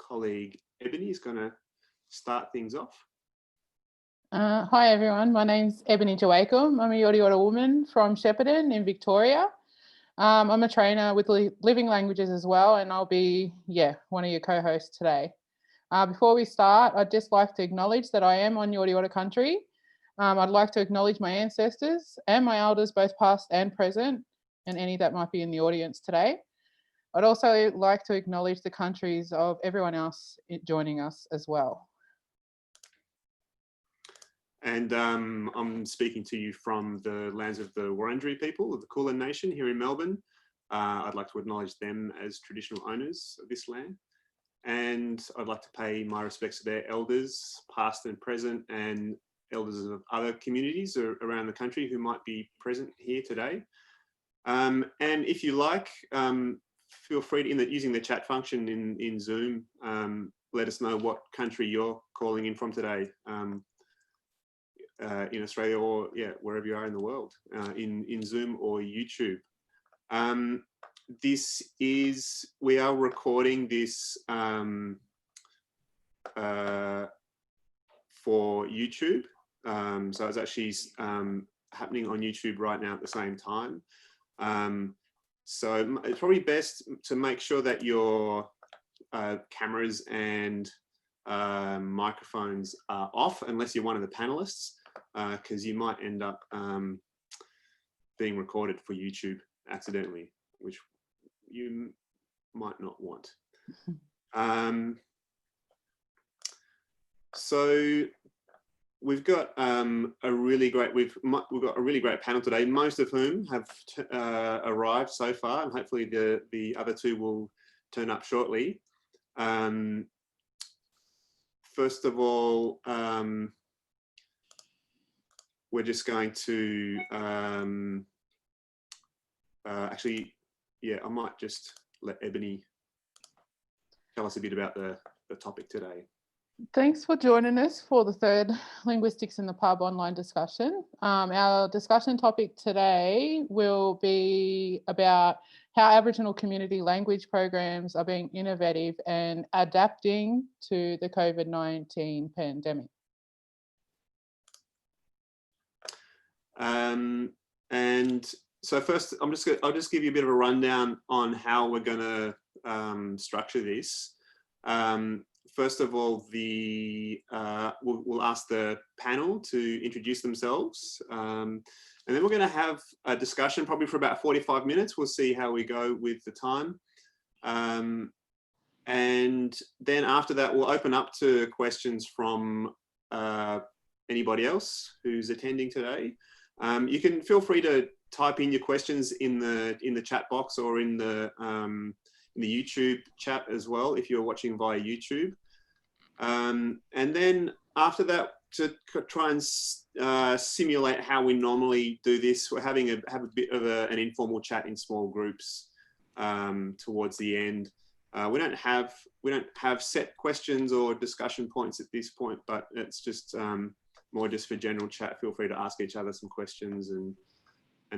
colleague Ebony is going to start things off. Hi everyone, my name's Ebony Joacom. I'm a Yorta Yorta woman from Shepparton in Victoria. I'm a trainer with living languages as well, and I'll be, one of your co-hosts today. Before we start, I'd just like to acknowledge that I am on Yorta Yorta country. I'd like to acknowledge my ancestors and my elders, both past and present, and any that might be in the audience today. I'd also like to acknowledge the countries of everyone else joining us as well. And I'm speaking to you from the lands of the Wurundjeri people of the Kulin Nation here in Melbourne. I'd like to acknowledge them as traditional owners of this land. And I'd like to pay my respects to their elders, past and present, and elders of other communities around the country who might be present here today. And if you like, feel free to, using the chat function in Zoom, let us know what country you're calling in from today. In Australia or wherever you are in the world, in Zoom or YouTube. We are recording this for YouTube. So it's actually happening on YouTube right now at the same time. So it's probably best to make sure that your cameras and microphones are off, unless you're one of the panelists, because you might end up being recorded for YouTube accidentally, which you might not want. So we've got a really great panel today, most of whom have arrived so far, and hopefully the other two will turn up shortly. First of all, we're just going to I might just let Ebony tell us a bit about the topic today. Thanks for joining us for the third Linguistics in the Pub online discussion. Our discussion topic today will be about how Aboriginal community language programs are being innovative and adapting to the COVID-19 pandemic. And so first, I'll just give you a bit of a rundown on how we're going to structure this. First of all, we'll ask the panel to introduce themselves, and then we're going to have a discussion probably for about 45 minutes. We'll see how we go with the time, and then after that, we'll open up to questions from anybody else who's attending today. You can feel free to type in your questions in the chat box or in the YouTube chat as well if you're watching via YouTube. And then after that, to try and simulate how we normally do this, we're have a bit of an informal chat in small groups towards the end. We don't have set questions or discussion points at this point, but it's just more just for general chat. Feel free to ask each other some questions, and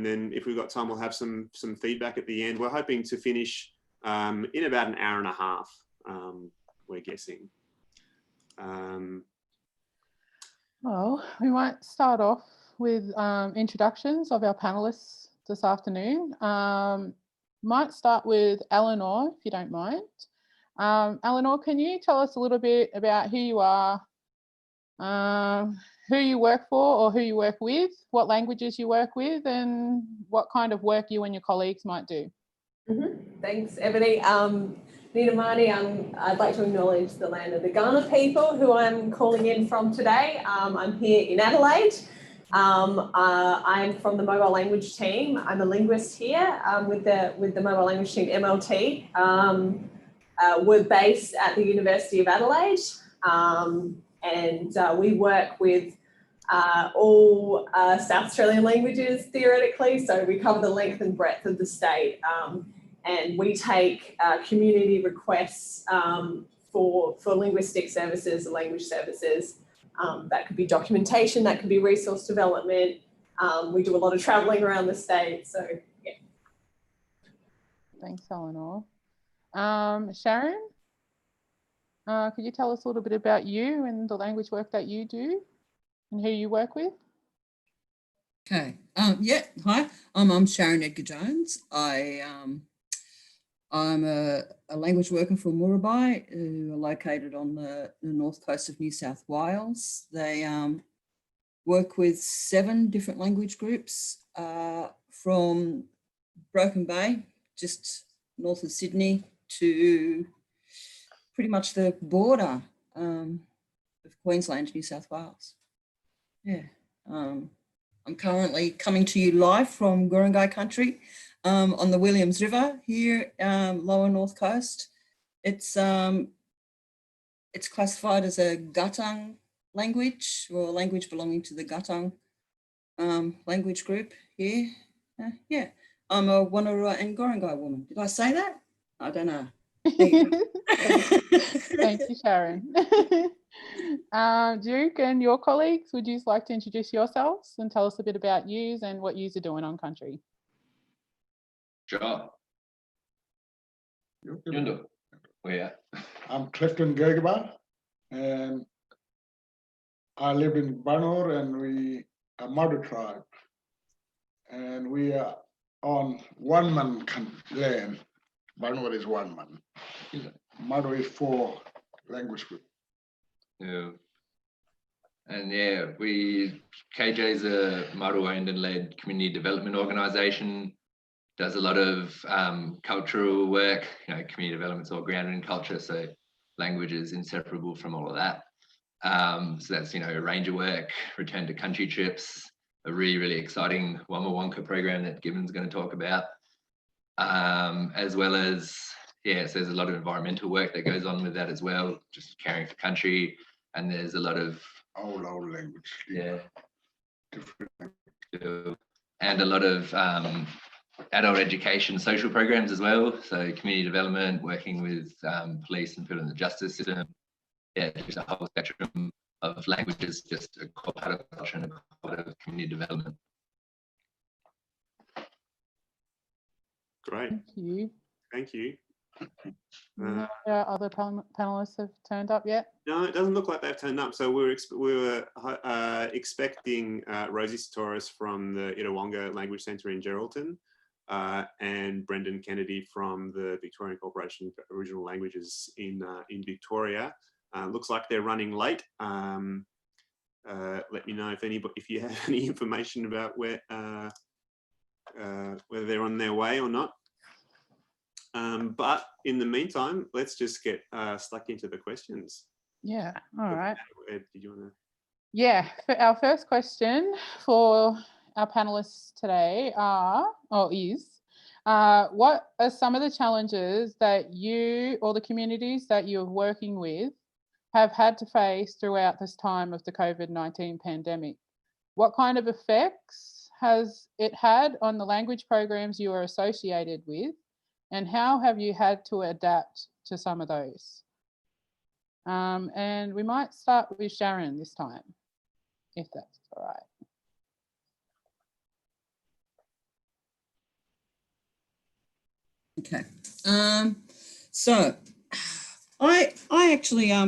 then if we've got time, we'll have some feedback at the end. We're hoping to finish in about an hour and a half, we're guessing. Well, we might start off with introductions of our panelists this afternoon. Might start with Eleanor, if you don't mind. Eleanor, can you tell us a little bit about who you are, who you work for or who you work with, what languages you work with, and what kind of work you and your colleagues might do? Thanks, Ebony. Nina Marnie, I'd like to acknowledge the land of the Kaurna people who I'm calling in from today. I'm here in Adelaide. I'm from the mobile language team. I'm a linguist here with the mobile language team MLT. We're based at the University of Adelaide, and we work with all South Australian languages theoretically, so we cover the length and breadth of the state, and we take community requests for linguistic services, language services. That could be documentation, that could be resource development. We do a lot of travelling around the state, so yeah. Thanks, Eleanor. Sharon? Could you tell us a little bit about you and the language work that you do and who you work with? Okay. Yeah. Hi. I'm Sharon Edgar Jones. I'm a language worker from Murabai, who are located on the north coast of New South Wales. They work with 7 different language groups from Broken Bay, just north of Sydney, to pretty much the border of Queensland, New South Wales. Yeah. I'm currently coming to you live from Gurungai country on the Williams River here, lower north coast. It's classified as a Guttung language, or a language belonging to the Guttung language group here. Yeah, I'm a Wanneroo and Gurungai woman. Did I say that? I don't know. Thank you, Sharon. Duke and your colleagues, would you like to introduce yourselves and tell us a bit about yous and what yous are doing on country? Sure. Yundu, where you at? I'm Clifton Gergaba, and I live in Banor, and we are Madu tribe, and we are on one man land. Banor is one man. Madu is 4 language group. Yeah. And yeah, KJ is a Maru owned and led community development organisation. Does a lot of cultural work. Community development's all grounded in culture, so language is inseparable from all of that. So that's a range of work, return to country trips, a really exciting Wamawonka program that Gibbon's going to talk about, as well as so there's a lot of environmental work that goes on with that as well, just caring for country, and there's a lot of old language. Yeah. Different. And a lot of adult education, social programs as well. So community development, working with police and people in the justice system. Yeah, just a whole spectrum of languages, just a core part of culture and a core part of community development. Great. Thank you. Thank you. Other panelists have turned up yet? No, it doesn't look like they've turned up. So we were expecting Rosie Satoris from the Itawonga Language Centre in Geraldton and Brendan Kennedy from the Victorian Corporation for Aboriginal Languages in Victoria. Looks like they're running late. Let me know if you have any information about whether they're on their way or not. But in the meantime, let's just get stuck into the questions. Yeah, all right. Ed, did you want to? Yeah, for our first question for our panelists today is, what are some of the challenges that you or the communities that you're working with have had to face throughout this time of the COVID-19 pandemic? What kind of effects has it had on the language programs you are associated with? And how have you had to adapt to some of those? And we might start with Sharon this time, if that's all right. Okay. So I actually I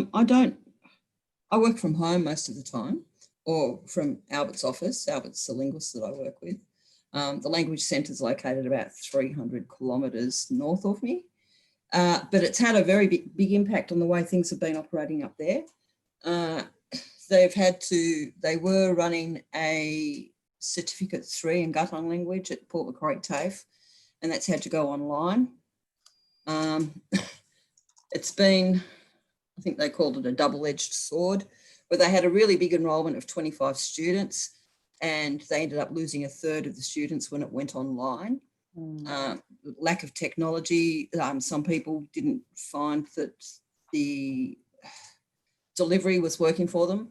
work from home most of the time, or from Albert's office. Albert's the linguist that I work with. The language centre is located about 300 kilometres north of me, but it's had a very big impact on the way things have been operating up there. They were running a Certificate 3 in Guttung language at Port Macquarie TAFE, and that's had to go online. It's been, I think they called it a double-edged sword, where they had a really big enrolment of 25 students, and they ended up losing a third of the students when it went online. Lack of technology. Some people didn't find that the delivery was working for them.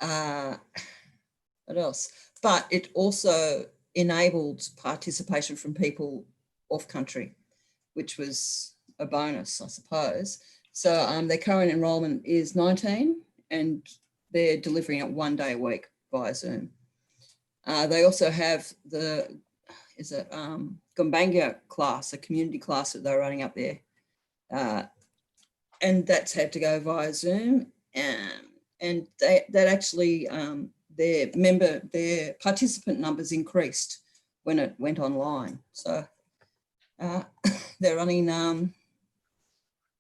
What else? But it also enabled participation from people off country, which was a bonus, I suppose. So their current enrolment is 19, and they're delivering it 1 day a week via Zoom. They also have the Gumbaynggirr class, a community class that they're running up there. and that's had to go via Zoom. And that actually, their participant numbers increased when it went online. So they're running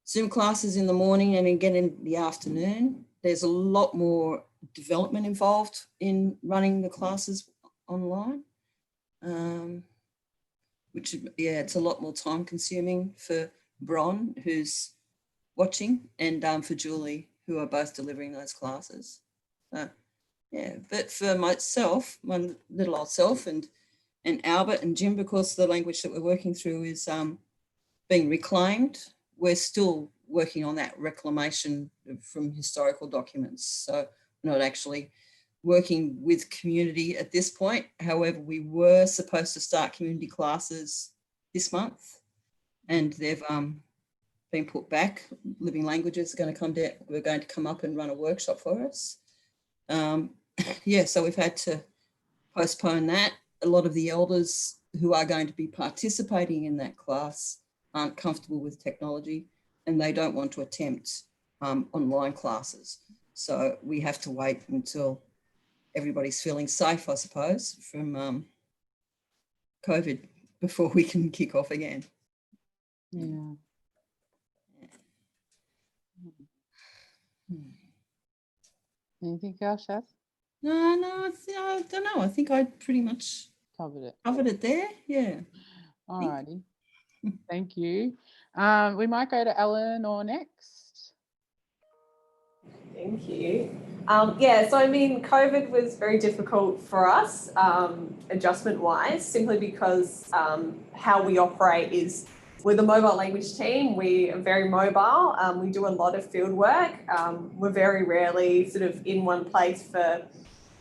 Zoom classes in the morning and again in the afternoon. There's a lot more development involved in running the classes online, which, yeah, it's a lot more time consuming for Bron, who's watching, and for Julie, who are both delivering those classes. Yeah, but for myself, my little old self, and Albert and Jim, because the language that we're working through is being reclaimed, we're still working on that reclamation from historical documents. So we're not actually working with community at this point. However, we were supposed to start community classes this month, and they've been put back. Living Languages are going to come down. We're going to come up and run a workshop for us. Yeah, so we've had to postpone that. A lot of the elders who are going to be participating in that class aren't comfortable with technology, and they don't want to attempt online classes. So we have to wait until everybody's feeling safe, I suppose, from COVID before we can kick off again. Yeah. Anything else, Shaz? No, I don't know. I think I pretty much Covered it there. Yeah. Alrighty. Thank you. We might go to Eleanor next. Thank you. Yeah, so I mean, COVID was very difficult for us, adjustment-wise, simply because how we operate is we're the mobile language team. We are very mobile. We do a lot of field work. We're very rarely sort of in one place for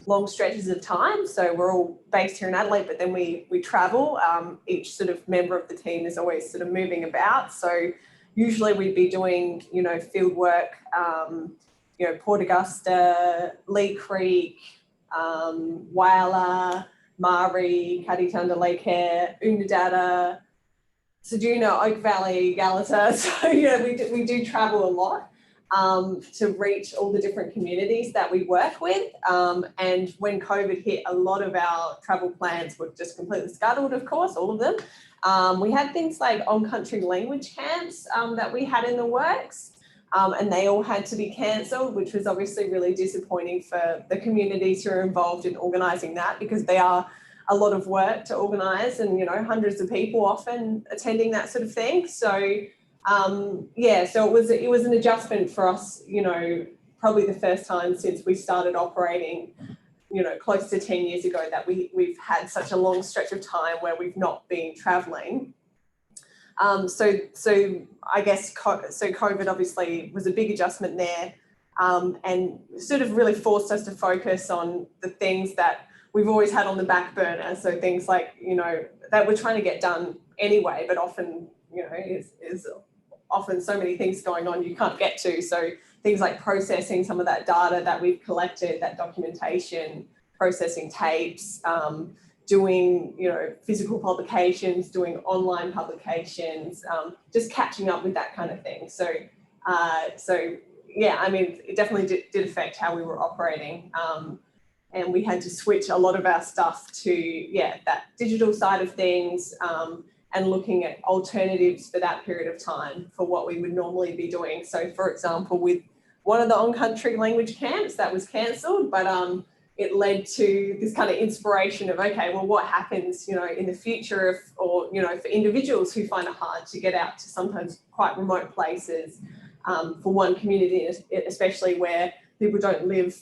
long stretches of time. So we're all based here in Adelaide, but then we travel. Each sort of member of the team is always sort of moving about. So usually we'd be doing, you know, field work, you know, Port Augusta, Lee Creek, Whyalla, Mari, Kaditunda, Lake Hare, Oodnadatta, Ceduna, Oak Valley, Galata. So, you know, we do travel a lot to reach all the different communities that we work with. And when COVID hit, a lot of our travel plans were just completely scuttled, of course, all of them. We had things like on-country language camps that we had in the works. And they all had to be cancelled, which was obviously really disappointing for the communities who are involved in organising that, because they are a lot of work to organise, and, you know, hundreds of people often attending that sort of thing. So yeah, so it was an adjustment for us, you know, probably the first time since we started operating, you know, close to 10 years ago, that we've had such a long stretch of time where we've not been travelling. So I guess COVID obviously was a big adjustment there, and sort of really forced us to focus on the things that we've always had on the back burner. So things like, you know, that we're trying to get done anyway, but often, you know, is often so many things going on you can't get to. So things like processing some of that data that we've collected, that documentation, processing tapes, doing, you know, physical publications, doing online publications, just catching up with that kind of thing. So yeah, I mean, it definitely did affect how we were operating. And we had to switch a lot of our stuff to, yeah, that digital side of things, and looking at alternatives for that period of time for what we would normally be doing. So, for example, with one of the on-country language camps that was cancelled, but it led to this kind of inspiration of, okay, well, what happens, you know, in the future if, or, you know, for individuals who find it hard to get out to sometimes quite remote places, for one community, especially where people don't live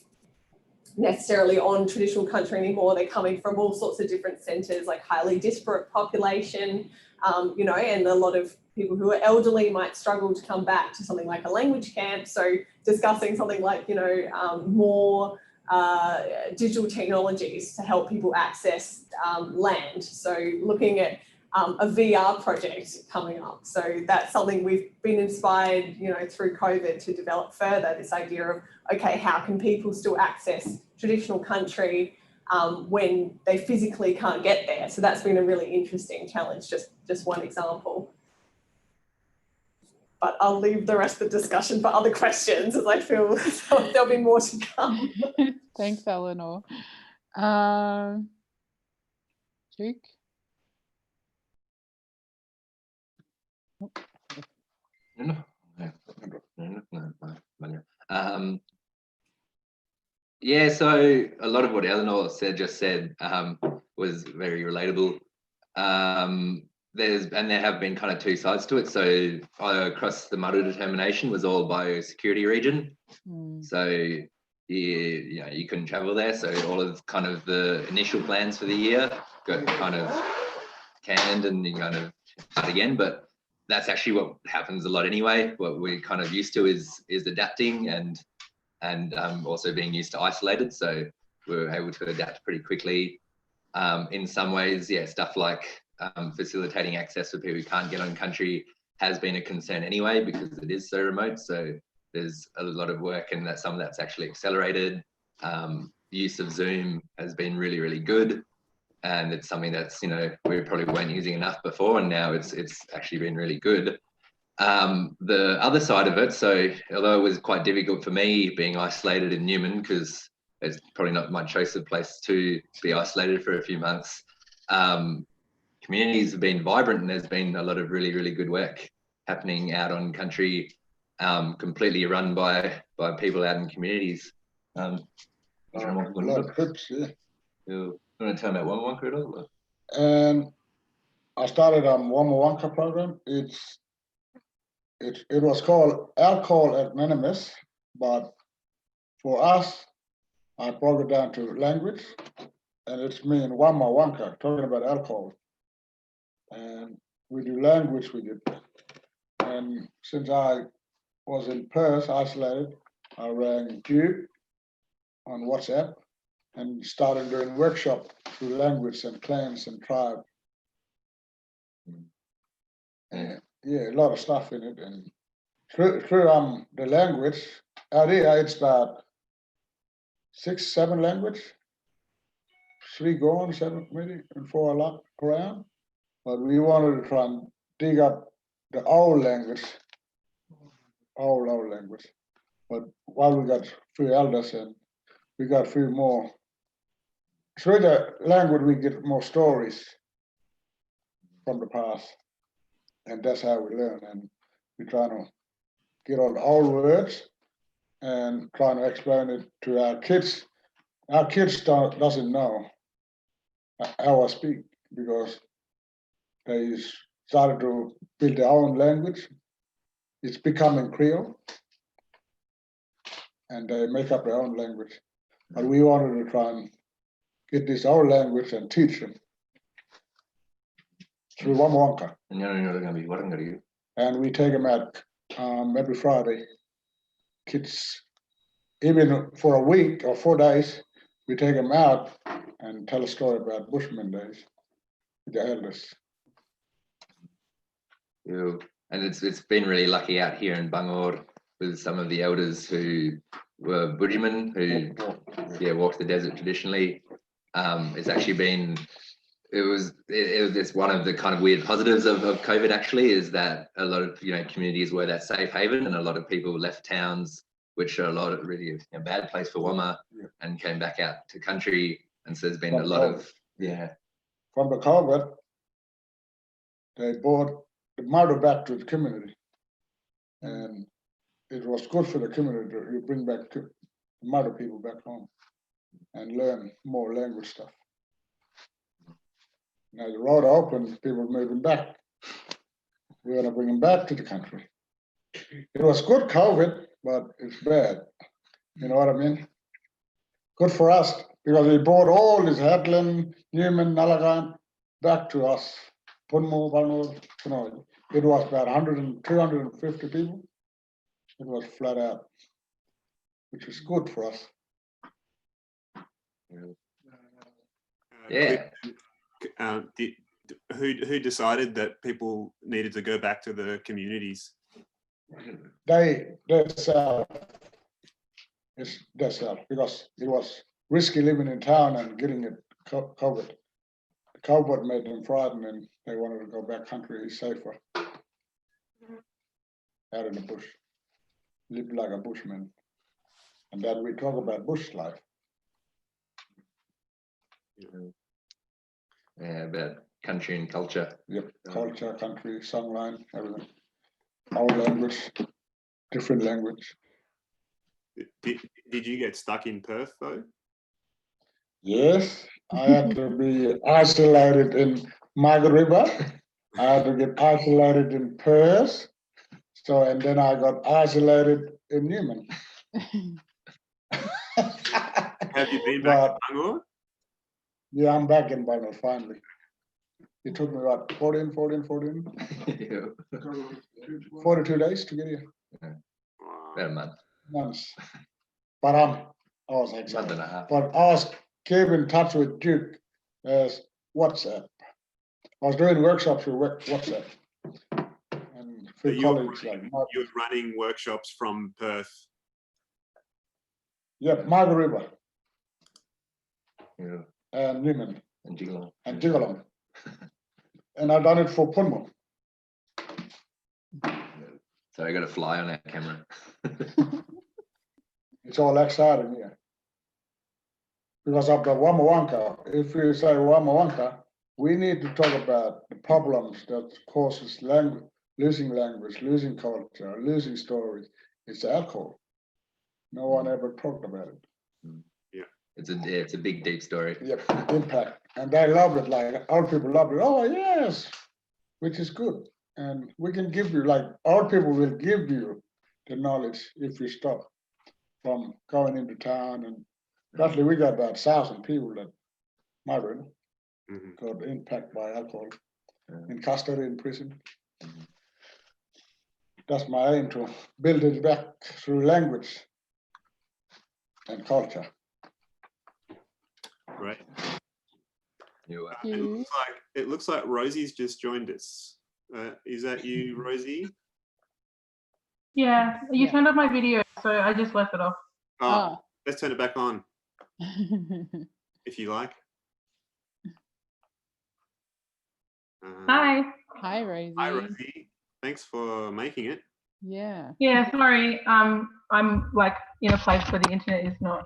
necessarily on traditional country anymore. They're coming from all sorts of different centres, like highly disparate population, you know, and a lot of people who are elderly might struggle to come back to something like a language camp. So discussing something like, you know, more digital technologies to help people access land. So looking at a VR project coming up. So that's something we've been inspired, you know, through COVID to develop further, this idea of, okay, how can people still access traditional country when they physically can't get there? So that's been a really interesting challenge, just one example. but I'll leave the rest of the discussion for other questions, as I feel there'll be more to come. Thanks, Eleanor. Duke? Yeah, so a lot of what Eleanor just said was very relatable. There have been kind of two sides to it. So across the Murray determination was all biosecurity region. So you couldn't travel there. So all of kind of the initial plans for the year got kind of canned and you kind of start again. But that's actually what happens a lot anyway. What we're kind of used to is adapting and also being used to isolated. So we were able to adapt pretty quickly. In some ways, yeah, stuff like facilitating access for people who can't get on country has been a concern anyway, because it is so remote. So there's a lot of work, and that some of that's actually accelerated. Use of Zoom has been really, really good. And it's something that's, we probably weren't using enough before, and now it's actually been really good. The other side of it, so although it was quite difficult for me being isolated in Newman, because it's probably not my choice of place to be isolated for a few months, communities have been vibrant, and there's been a lot of really, really good work happening out on country, completely run by people out in communities. A lot of trips, yeah. You want to tell me about Wamawaka at all? And I started a Wamawaka program. It was called Alcohol Anonymous, but for us, I broke it down to language, and it's me and Wamawaka talking about alcohol. And we do language with it. And since I was in Perth, isolated, I rang Duke on WhatsApp and started doing workshop through language and clans and tribe. And yeah, a lot of stuff in it. And through the language, it's about 6, 7 language, 3 gone, 7 maybe, and 4 a lot around. But we wanted to try and dig up the old language, old language. But while we got 3 elders and we got 3 more, through the language we get more stories from the past, and that's how we learn. And we try to get all the old words and trying to explain it to our kids. Our kids doesn't know how I speak, because they started to build their own language. It's becoming Creole, and they make up their own language. But we wanted to try and get this old language and teach them through Wamawaka. And we take them out every Friday. Kids, even for a week or 4 days, we take them out and tell a story about Bushman days with the elders. Yeah. And it's been really lucky out here in Bangor with some of the elders who were Bushman, who walked the desert traditionally. It's actually been, it's one of the kind of weird positives of COVID actually, is that a lot of communities were that safe haven, and a lot of people left towns, which are a lot of really a bad place for Wama, and came back out to country. And so there's been a lot of From the COVID, they brought the mother back to the community, and it was good for the community to bring back the mother people back home and learn more language stuff. Now the road open, people moving back. We're going to bring them back to the country. It was good COVID, but it's bad. You know what I mean? Good for us, because we brought all this Headland, Newman, Nullaghan back to us. Punmo, Barno, it was about 250 people. It was flat out, which is good for us. Yeah. Who decided that people needed to go back to the communities? Themselves, because it was risky living in town and getting it COVID. The COVID made them frightened, and they wanted to go back country safer. out in the bush, live like a bushman. And then we talk about bush life. Yeah, about country and culture. Yep, culture, country, songline, everything. Our language, different language. Did you get stuck in Perth though? Yes, I had to be isolated in Margaret River. I had to get isolated in Perth. So, and then I got isolated in Newman. Have you been back to Bangor? Yeah, I'm back in Bangor finally. It took me about 42 days to get here. About a month. Months. But I was Month excited. and a half. But I was kept in touch with Duke as WhatsApp. I was doing workshops with WhatsApp. And So for you're colleagues like you're running workshops from Perth. Yep, Margaret River Yeah. and Newman And Jigalong. and Jigalong. And I've done it for Punmo. So I got to fly on our camera. It's all exciting here. Because of the Wamawanka, if we say Wamawanka, we need to talk about the problems that causes language, losing culture, losing stories. It's alcohol. No one ever talked about it. Yeah. It's a big, deep story. Yep, impact. And they love it, like our people love it. Oh yes, which is good. And we can give you, like our people will give you the knowledge if you stop from going into town. And roughly we got about 1,000 people that migrant got impacted by alcohol in custody in prison. That's my aim, to build it back through language and culture. Right. You, It looks like Rosie's just joined us. Is that you, Rosie? Yeah, you turned off my video, so I just left it off. Oh, let's turn it back on if you like. Hi. Hi, Rosie. Hi, Rosie. Thanks for making it. Yeah. Yeah, sorry. I'm like in a place where the internet is not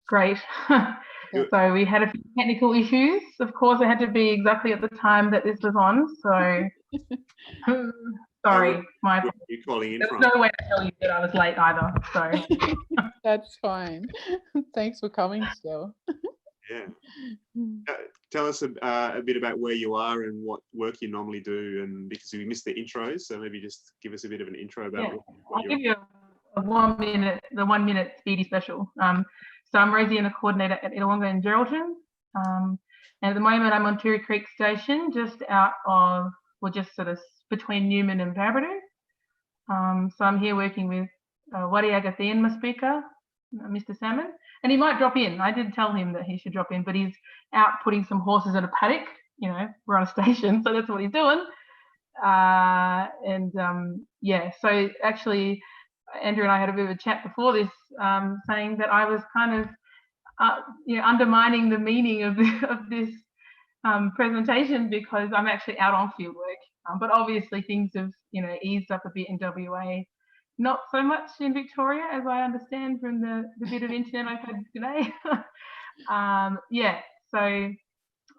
great. So we had a few technical issues. Of course, it had to be exactly at the time that this was on. So sorry, Where are you calling in from? There's no way to tell you that I was late either. So That's fine. Thanks for coming still. Yeah. Tell us a bit about where you are and what work you normally do, and because we missed the intros, so maybe just give us a bit of an intro about what I'll give you a 1 minute, the 1 minute speedy special. So I'm Rosie and the coordinator at Illawonga and Geraldton. And at the moment I'm on Turi Creek Station, just out of, well, just sort of between Newman and Barberton. So I'm here working with Wariagathian speaker, Mr. Salmon, and he might drop in. I did tell him that he should drop in, but he's out putting some horses in a paddock. You know, we're on a station, so that's what he's doing. Yeah, so actually Andrew and I had a bit of a chat before this, saying that I was kind of undermining the meaning of this presentation, because I'm actually out on field work, but obviously things have eased up a bit in WA, not so much in Victoria, as I understand from the bit of internet I've had today. Yeah, so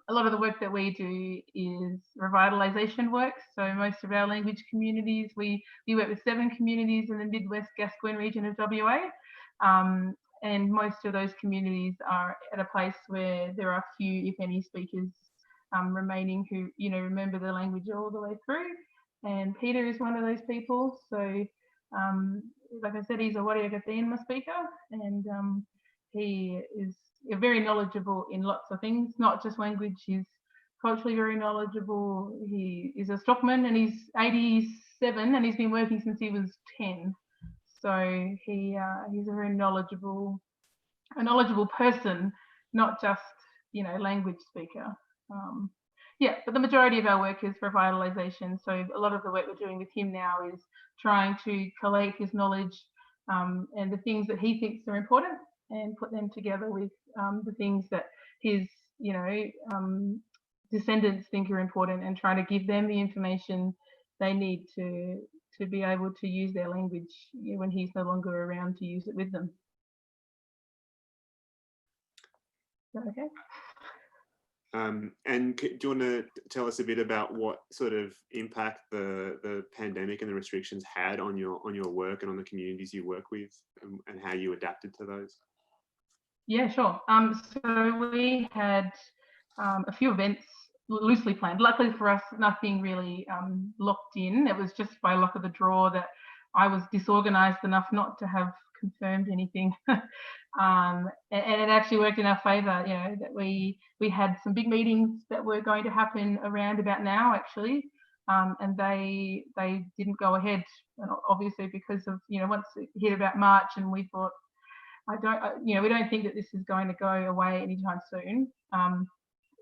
a lot of the work that we do is revitalization work. So most of our language communities, we work with 7 communities in the Midwest Gascoyne region of WA. And most of those communities are at a place where there are few, if any, speakers remaining who, remember the language all the way through. And Peter is one of those people. So, like I said, he's a Wariagathian speaker, and he is very knowledgeable in lots of things, not just language. He's culturally very knowledgeable. He is a stockman, and he's 87, and he's been working since he was 10. So he's a very knowledgeable person, not just language speaker. Yeah, but the majority of our work is revitalization. So a lot of the work we're doing with him now is trying to collate his knowledge and the things that he thinks are important, and put them together with the things that his descendants think are important, and try to give them the information they need to to be able to use their language when he's no longer around to use it with them. Is that okay? And do you want to tell us a bit about what sort of impact the pandemic and the restrictions had on your work and on the communities you work with, and how you adapted to those? Yeah, sure. So we had a few events loosely planned. Luckily for us, nothing really locked in. It was just by luck of the draw that I was disorganized enough not to have confirmed anything. And it actually worked in our favor, you know, that we had some big meetings that were going to happen around about now, actually. And they didn't go ahead, obviously, because of, you know, once it hit about March, and we thought, we don't think that this is going to go away anytime soon.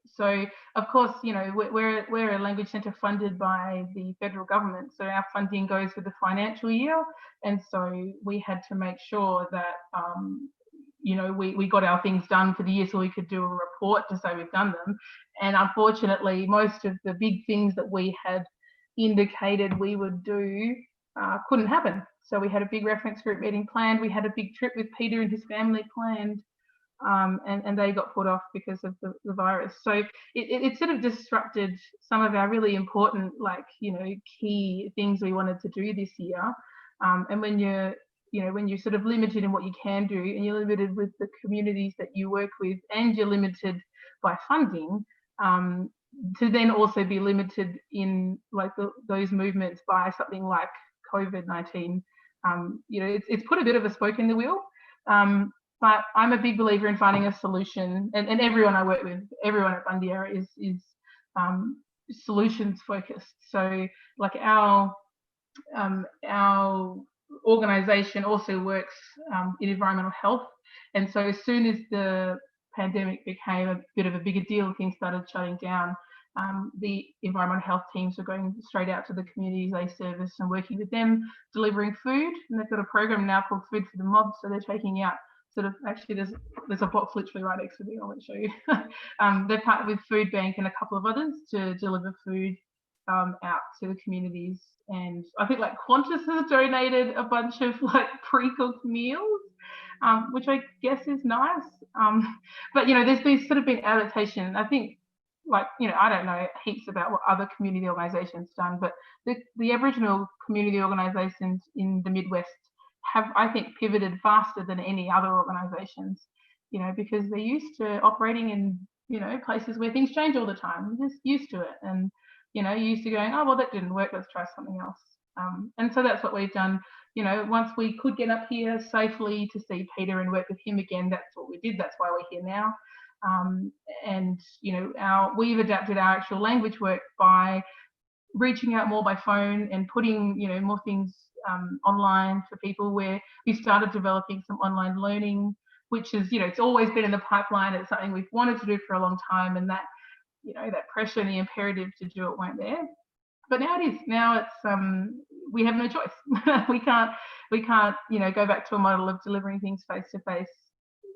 So of course, you know, we're a language centre funded by the federal government, so our funding goes for the financial year, and so we had to make sure that you know, we got our things done for the year so we could do a report to say we've done them. And unfortunately, most of the big things that we had indicated we would do couldn't happen. So we had a big reference group meeting planned. We had a big trip with Peter and his family planned, and they got put off because of the virus. So it sort of disrupted some of our really important, like, you know, key things we wanted to do this year. And when you're sort of limited in what you can do, and you're limited with the communities that you work with, and you're limited by funding, to then also be limited in like those movements by something like COVID-19, you know, it's put a bit of a spoke in the wheel. But I'm a big believer in finding a solution, and everyone I work with, everyone at Bundia is solutions focused. So like our organisation also works in environmental health, and so as soon as the pandemic became a bit of a bigger deal, things started shutting down, the environmental health teams were going straight out to the communities they service and working with them, delivering food. And they've got a program now called Food for the Mob, so they're taking out sort of, actually there's a box literally right next to me, I won't show you. They're partnered with Food Bank and a couple of others to deliver food out to the communities. And I think like Qantas has donated a bunch of like pre-cooked meals, which I guess is nice. But, you know, there's been adaptation. I think, like, you know, I don't know heaps about what other community organisations done, but the Aboriginal community organisations in the Midwest have, I think, pivoted faster than any other organisations, you know, because they're used to operating in, you know, places where things change all the time. They're just used to it, and, you know, used to going, oh, well, that didn't work, let's try something else. And so that's what we've done. You know, once we could get up here safely to see Peter and work with him again, that's what we did. That's why we're here now. And, you know, we've adapted our actual language work by reaching out more by phone and putting, you know, more things online for people, where we started developing some online learning, which is, you know, it's always been in the pipeline. It's something we've wanted to do for a long time, and that, you know, that pressure and the imperative to do it weren't there. But now it is. Now it's we have no choice. we can't, you know, go back to a model of delivering things face to face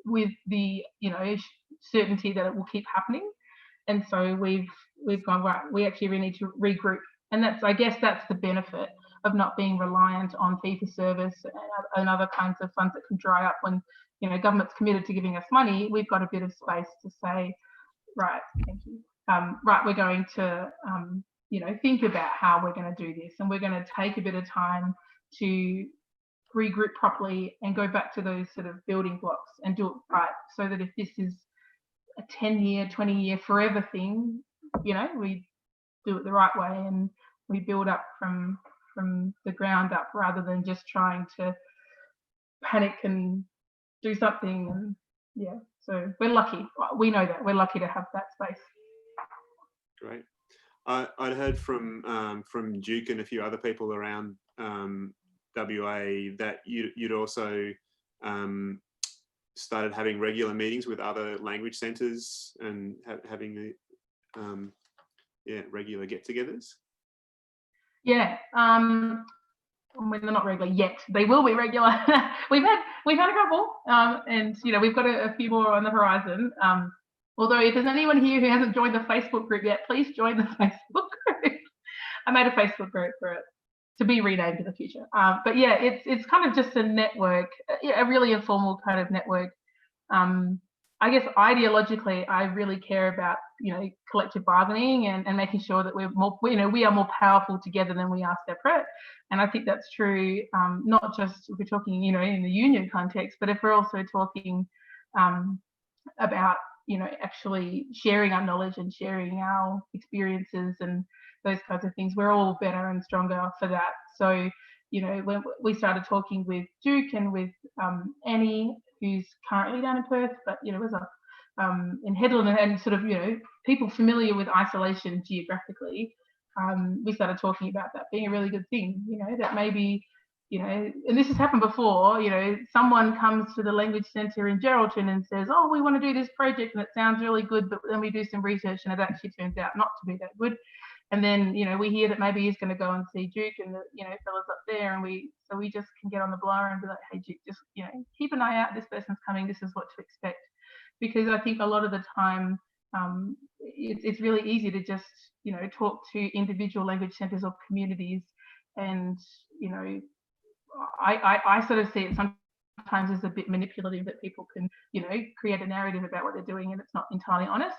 with the, you know, certainty that it will keep happening. And so we've gone, right, we actually really need to regroup. And that's, I guess that's the benefit of not being reliant on fee for service and other kinds of funds that can dry up when, you know, government's committed to giving us money. We've got a bit of space to say, right, thank you. Right, we're going to, you know, think about how we're going to do this, and we're going to take a bit of time to regroup properly and go back to those sort of building blocks and do it right, so that if this is a 10-year, 20-year, forever thing, you know, we do it the right way and we build up from the ground up, rather than just trying to panic and do something. And yeah, so we're lucky. We know that we're lucky to have that space. Great. I'd heard from Duke and a few other people around WA that you'd also started having regular meetings with other language centres and having regular get-togethers. Yeah. When they're not regular yet, they will be regular. we've had a couple, and, you know, we've got a few more on the horizon. Although if there's anyone here who hasn't joined the Facebook group yet, please join the Facebook group. I made a Facebook group for it. to be renamed in the future. But yeah, it's kind of just a network, a really informal kind of network. I guess ideologically, I really care about, you know, collective bargaining and making sure that we're more, you know, we are more powerful together than we are separate. And I think that's true, not just if we're talking, you know, in the union context, but if we're also talking about, you know, actually sharing our knowledge and sharing our experiences and those kinds of things, we're all better and stronger for that. So, you know, when we started talking with Duke and with Annie, who's currently down in Perth, but, you know, was in Headland and sort of, you know, people familiar with isolation geographically, we started talking about that being a really good thing, you know, that maybe, you know, and this has happened before, you know, someone comes to the language centre in Geraldton and says, oh, we want to do this project and it sounds really good, but then we do some research and it actually turns out not to be that good. And then, you know, we hear that maybe he's going to go and see Duke and the, you know, fellas up there, and we just can get on the blower and be like, hey, Duke, just, you know, keep an eye out. This person's coming. This is what to expect. Because I think a lot of the time, it's really easy to just, you know, talk to individual language centres or communities, and, you know, I sort of see it sometimes as a bit manipulative, that people can, you know, create a narrative about what they're doing and it's not entirely honest.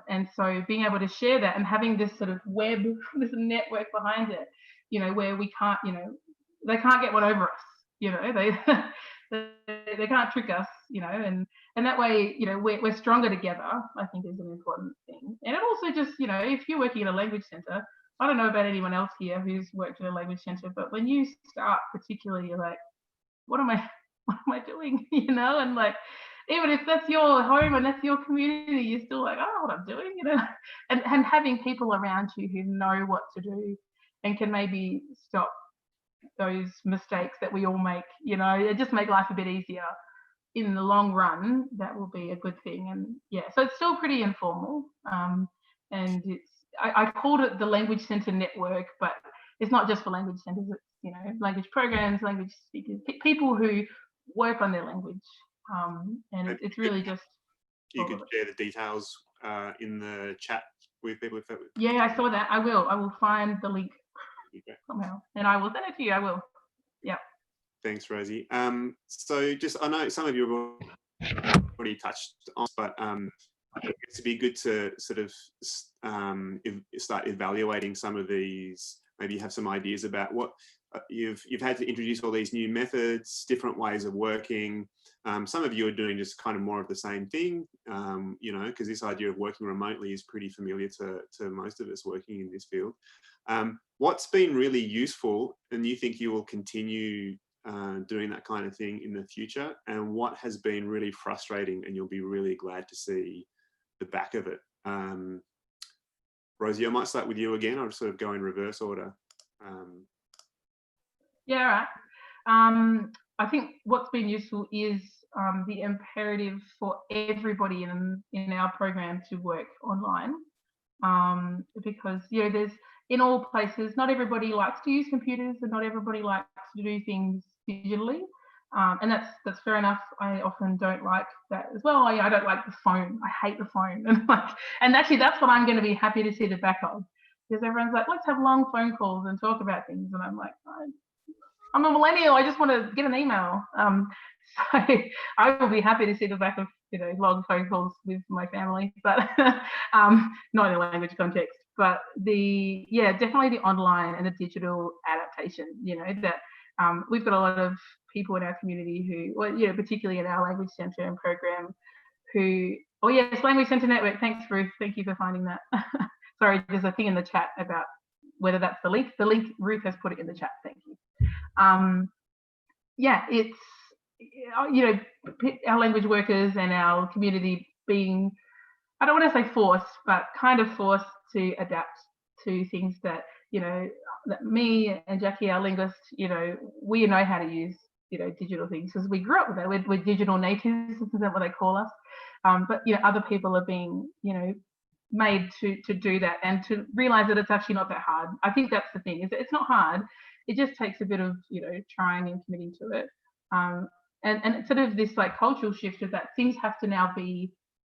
And so being able to share that and having this sort of web, this network behind it, you know, where we can't, you know, they can't get one over us, you know, they can't trick us, you know, and that way, you know, we're stronger together, I think is an important thing. And it also just, you know, if you're working in a language centre, I don't know about anyone else here who's worked in a language centre, but when you start particularly, you're like, what am I doing, you know, and like, even if that's your home and that's your community, you're still like, I don't know what I'm doing, you know, and having people around you who know what to do and can maybe stop those mistakes that we all make, you know, it just make life a bit easier in the long run. That will be a good thing. And yeah, so it's still pretty informal. And it's, I called it the Language Centre Network, but it's not just for language centres, it's, you know, language programs, language speakers, people who work on their language. And it's really just. You could share the details in the chat with people if that was. Yeah, I saw that. I will find the link somehow, and I will send it to you. I will. Yeah. Thanks, Rosie. So just, I know some of you have already touched on, but it'd be good to sort of start evaluating some of these. Maybe you have some ideas about what you've had to introduce all these new methods, different ways of working. Some of you are doing just kind of more of the same thing, you know, because this idea of working remotely is pretty familiar to most of us working in this field. What's been really useful, and you think you will continue doing that kind of thing in the future, and what has been really frustrating and you'll be really glad to see the back of it? Rosie, I might start with you again. I'll sort of go in reverse order. Yeah, right. I think what's been useful is the imperative for everybody in our program to work online, because, you know, there's, in all places, not everybody likes to use computers and not everybody likes to do things digitally. And that's fair enough. I often don't like that as well. I don't like the phone. I hate the phone. And actually, that's what I'm going to be happy to see the back of, because everyone's like, let's have long phone calls and talk about things. And I'm like, I'm a millennial. I just want to get an email. So I will be happy to see the back of, you know, long phone calls with my family, but not in a language context. But definitely the online and the digital adaptation. You know, that we've got a lot of people in our community who, well, you know, particularly in our language centre and program, who, oh yes, Language Centre Network. Thanks, Ruth. Thank you for finding that. Sorry, there's a thing in the chat about whether that's the link. The link, Ruth has put it in the chat. Thank you. Yeah, it's, you know, our language workers and our community being, I don't want to say forced, but kind of forced to adapt to things that, you know, that me and Jackie, our linguist, you know, we know how to use, you know, digital things because we grew up with it. We're digital natives, isn't that what they call us? But, you know, other people are being, you know, made to do that and to realize that it's actually not that hard. I think that's the thing, is it's not hard. It just takes a bit of, you know, trying and committing to it. And it's sort of this like cultural shift of that things have to now be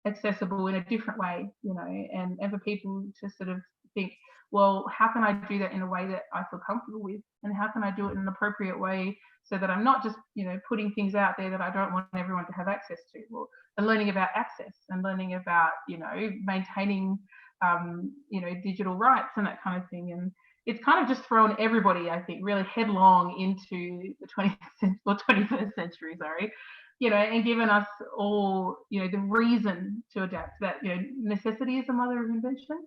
accessible in a different way, you know, and for people to sort of think, well, how can I do that in a way that I feel comfortable with? And how can I do it in an appropriate way so that I'm not just, putting things out there that I don't want everyone to have access to? Well, and learning about access and learning about, maintaining, digital rights and that kind of thing. And it's kind of just thrown everybody, I think, really headlong into the 21st century, and given us all, the reason to adapt. That, necessity is the mother of invention.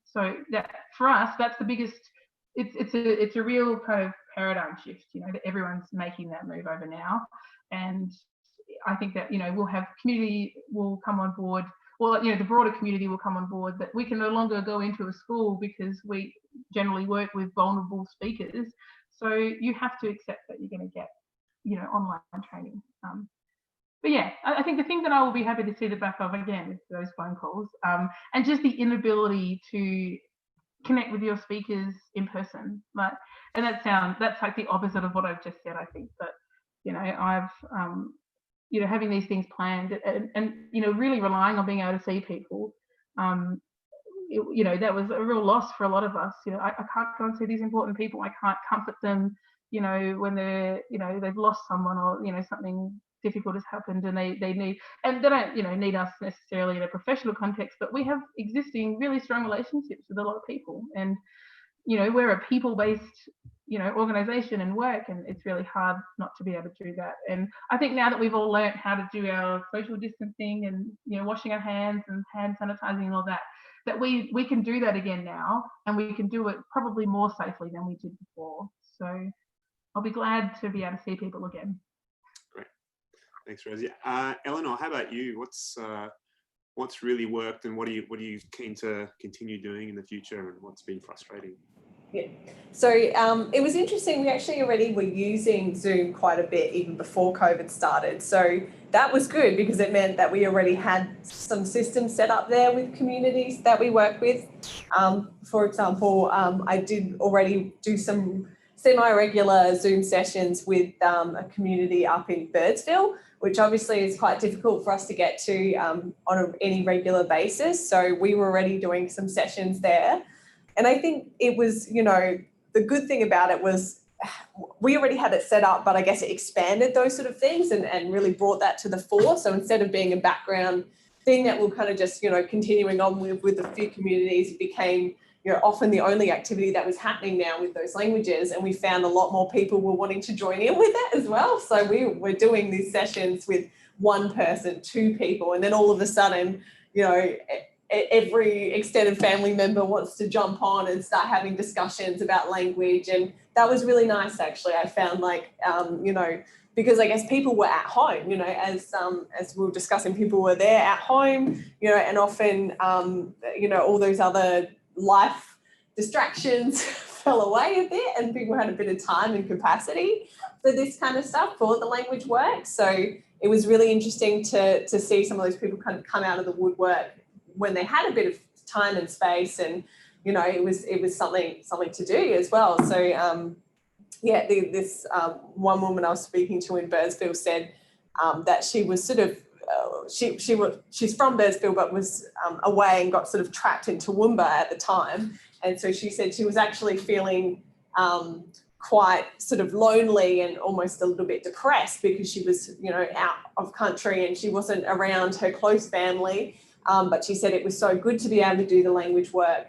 So that for us, that's the biggest. It's a real kind of paradigm shift, that everyone's making that move over now. And I think that, we'll have community will come on board. Well, the broader community will come on board, that we can no longer go into a school because we generally work with vulnerable speakers. So you have to accept that you're going to get, online training. But yeah, I think the thing that I will be happy to see the back of again is those phone calls, and just the inability to connect with your speakers in person. And that's like the opposite of what I've just said, I think. But I've having these things planned and really relying on being able to see people, that was a real loss for a lot of us. I can't go and see these important people. I can't comfort them, when they're, they've lost someone, or something difficult has happened, and they need, and they don't need us necessarily in a professional context, but we have existing really strong relationships with a lot of people, and we're a people-based organization and work, and it's really hard not to be able to do that. And I think now that we've all learned how to do our social distancing and washing our hands and hand sanitizing and all that, that we can do that again now, and we can do it probably more safely than we did before. So I'll be glad to be able to see people again. Great, thanks, Rosie. Eleanor, how about you? What's really worked, and what are you keen to continue doing in the future, and what's been frustrating? Yeah. So it was interesting. We actually already were using Zoom quite a bit even before COVID started. So that was good because it meant that we already had some systems set up there with communities that we work with. For example, I did already do some semi-regular Zoom sessions with a community up in Birdsville, which obviously is quite difficult for us to get to on any regular basis. So we were already doing some sessions there. And I think it was, the good thing about it was we already had it set up, but I guess it expanded those sort of things and really brought that to the fore. So instead of being a background thing that we're kind of just, continuing on with a few communities, it became, often the only activity that was happening now with those languages. And we found a lot more people were wanting to join in with it as well. So we were doing these sessions with one person, two people, and then all of a sudden, every extended family member wants to jump on and start having discussions about language. And that was really nice, actually. I found because I guess people were at home, as we were discussing, people were there at home, and often, all those other life distractions fell away a bit, and people had a bit of time and capacity for this kind of stuff, for the language work. So it was really interesting to see some of those people kind of come out of the woodwork when they had a bit of time and space, and it was something to do as well. So this one woman I was speaking to in Birdsville said that she was sort of she's from Birdsville but was away and got sort of trapped in Toowoomba at the time, and so she said she was actually feeling quite sort of lonely and almost a little bit depressed because she was out of country and she wasn't around her close family. But she said it was so good to be able to do the language work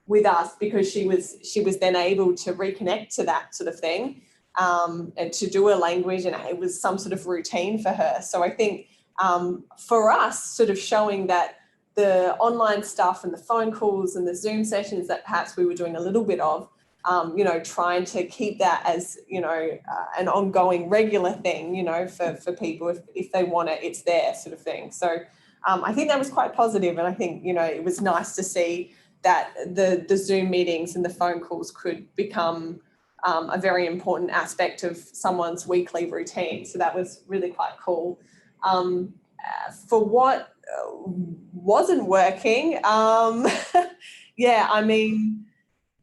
with us because she was then able to reconnect to that sort of thing and to do a language, and it was some sort of routine for her. So I think for us, sort of showing that the online stuff and the phone calls and the Zoom sessions that perhaps we were doing a little bit of, trying to keep that as, an ongoing regular thing, for people, if they want it, it's there sort of thing. So I think that was quite positive, and I think, it was nice to see that the Zoom meetings and the phone calls could become a very important aspect of someone's weekly routine. So that was really quite cool. For what wasn't working,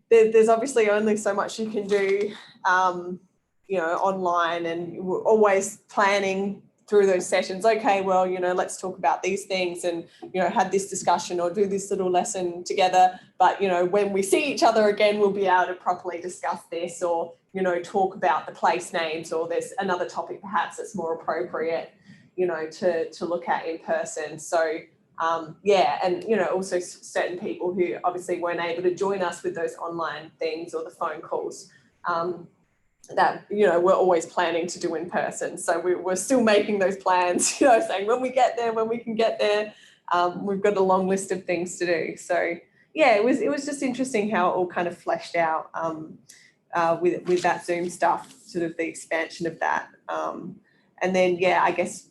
there's obviously only so much you can do, online, and we're always planning through those sessions, okay, well, you know, let's talk about these things and, you know, have this discussion or do this little lesson together. But, you know, when we see each other again, we'll be able to properly discuss this or, you know, talk about the place names, or there's another topic perhaps that's more appropriate, you know, to look at in person. So, yeah, and, you know, also certain people who obviously weren't able to join us with those online things or the phone calls, that, you know, we're always planning to do in person. So we're still making those plans, you know, saying when we get there, when we can get there, we've got a long list of things to do. So yeah, it was just interesting how it all kind of fleshed out with that Zoom stuff, sort of the expansion of that. And then, yeah, I guess,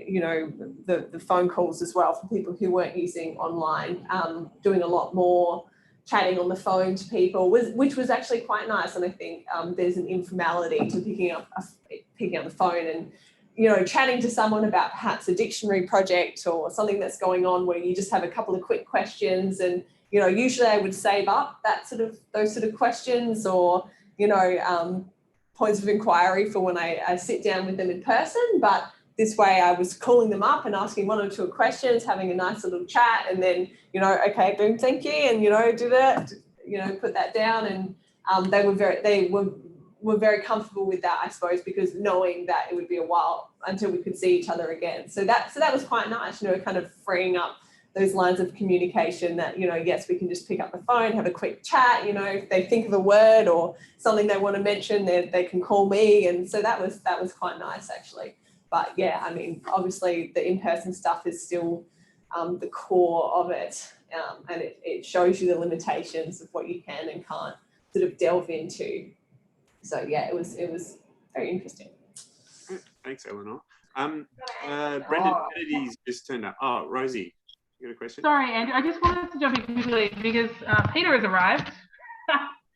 you know, the phone calls as well for people who weren't using online, doing a lot more chatting on the phone to people, which was actually quite nice. And I think there's an informality to picking up the phone and, you know, chatting to someone about perhaps a dictionary project or something that's going on where you just have a couple of quick questions. And, you know, usually I would save up those sort of questions or, you know, points of inquiry for when I sit down with them in person. But this way I was calling them up and asking one or two questions, having a nice little chat, and then, you know, okay, boom, thank you. And, you know, do that, you know, put that down. And they were very comfortable with that, I suppose, because knowing that it would be a while until we could see each other again. So that was quite nice, you know, kind of freeing up those lines of communication that, you know, yes, we can just pick up the phone, have a quick chat, you know, if they think of a word or something they want to mention, they can call me. And so that was quite nice, actually. But yeah, I mean, obviously the in-person stuff is still the core of it, and it shows you the limitations of what you can and can't sort of delve into. So yeah, it was very interesting. Thanks, Eleanor. Brenda, Kennedy's just turned up. Oh, Rosie, you got a question? Sorry, Andrew. I just wanted to jump in quickly because Peter has arrived.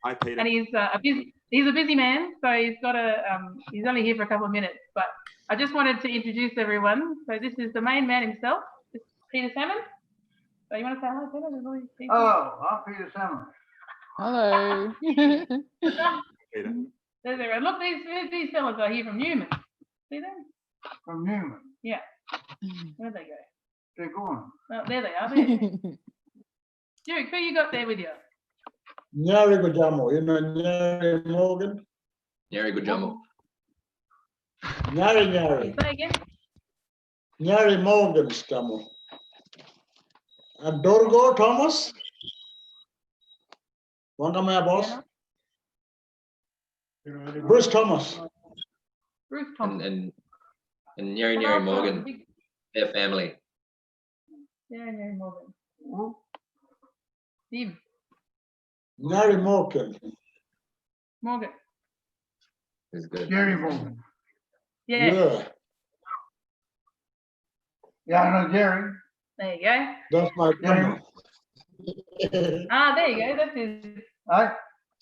Hi, Peter. And he's a busy man, so he's only here for a couple of minutes. But I just wanted to introduce everyone. So this is the main man himself, this is Peter Salmon. So you want to say hello, Peter? Hello, I'm Peter Salmon. Hello. Peter. There's everyone. Look, these fellas are here from Newman. See them? From Newman. Yeah. Where'd they go? They're gone. Oh, there they are. There. Duke, who you got there with you? Nyari Gujamo, you know Nyari Morgan? Nyari Gujamo. Nyari. Say again? Nyari Morgan Stamo. And Dorgo Thomas? Wanda my boss? Bruce Thomas. Bruce Thomas. And Nyari Morgan, their family. Yeah, Nyari Morgan. Steve. Nyari Morgan. Morgan. Is good. Jerry Morgan. Yeah. Yeah, I know Jerry. There you go. That's my Jerry. Ah, there you go. That's his. Right?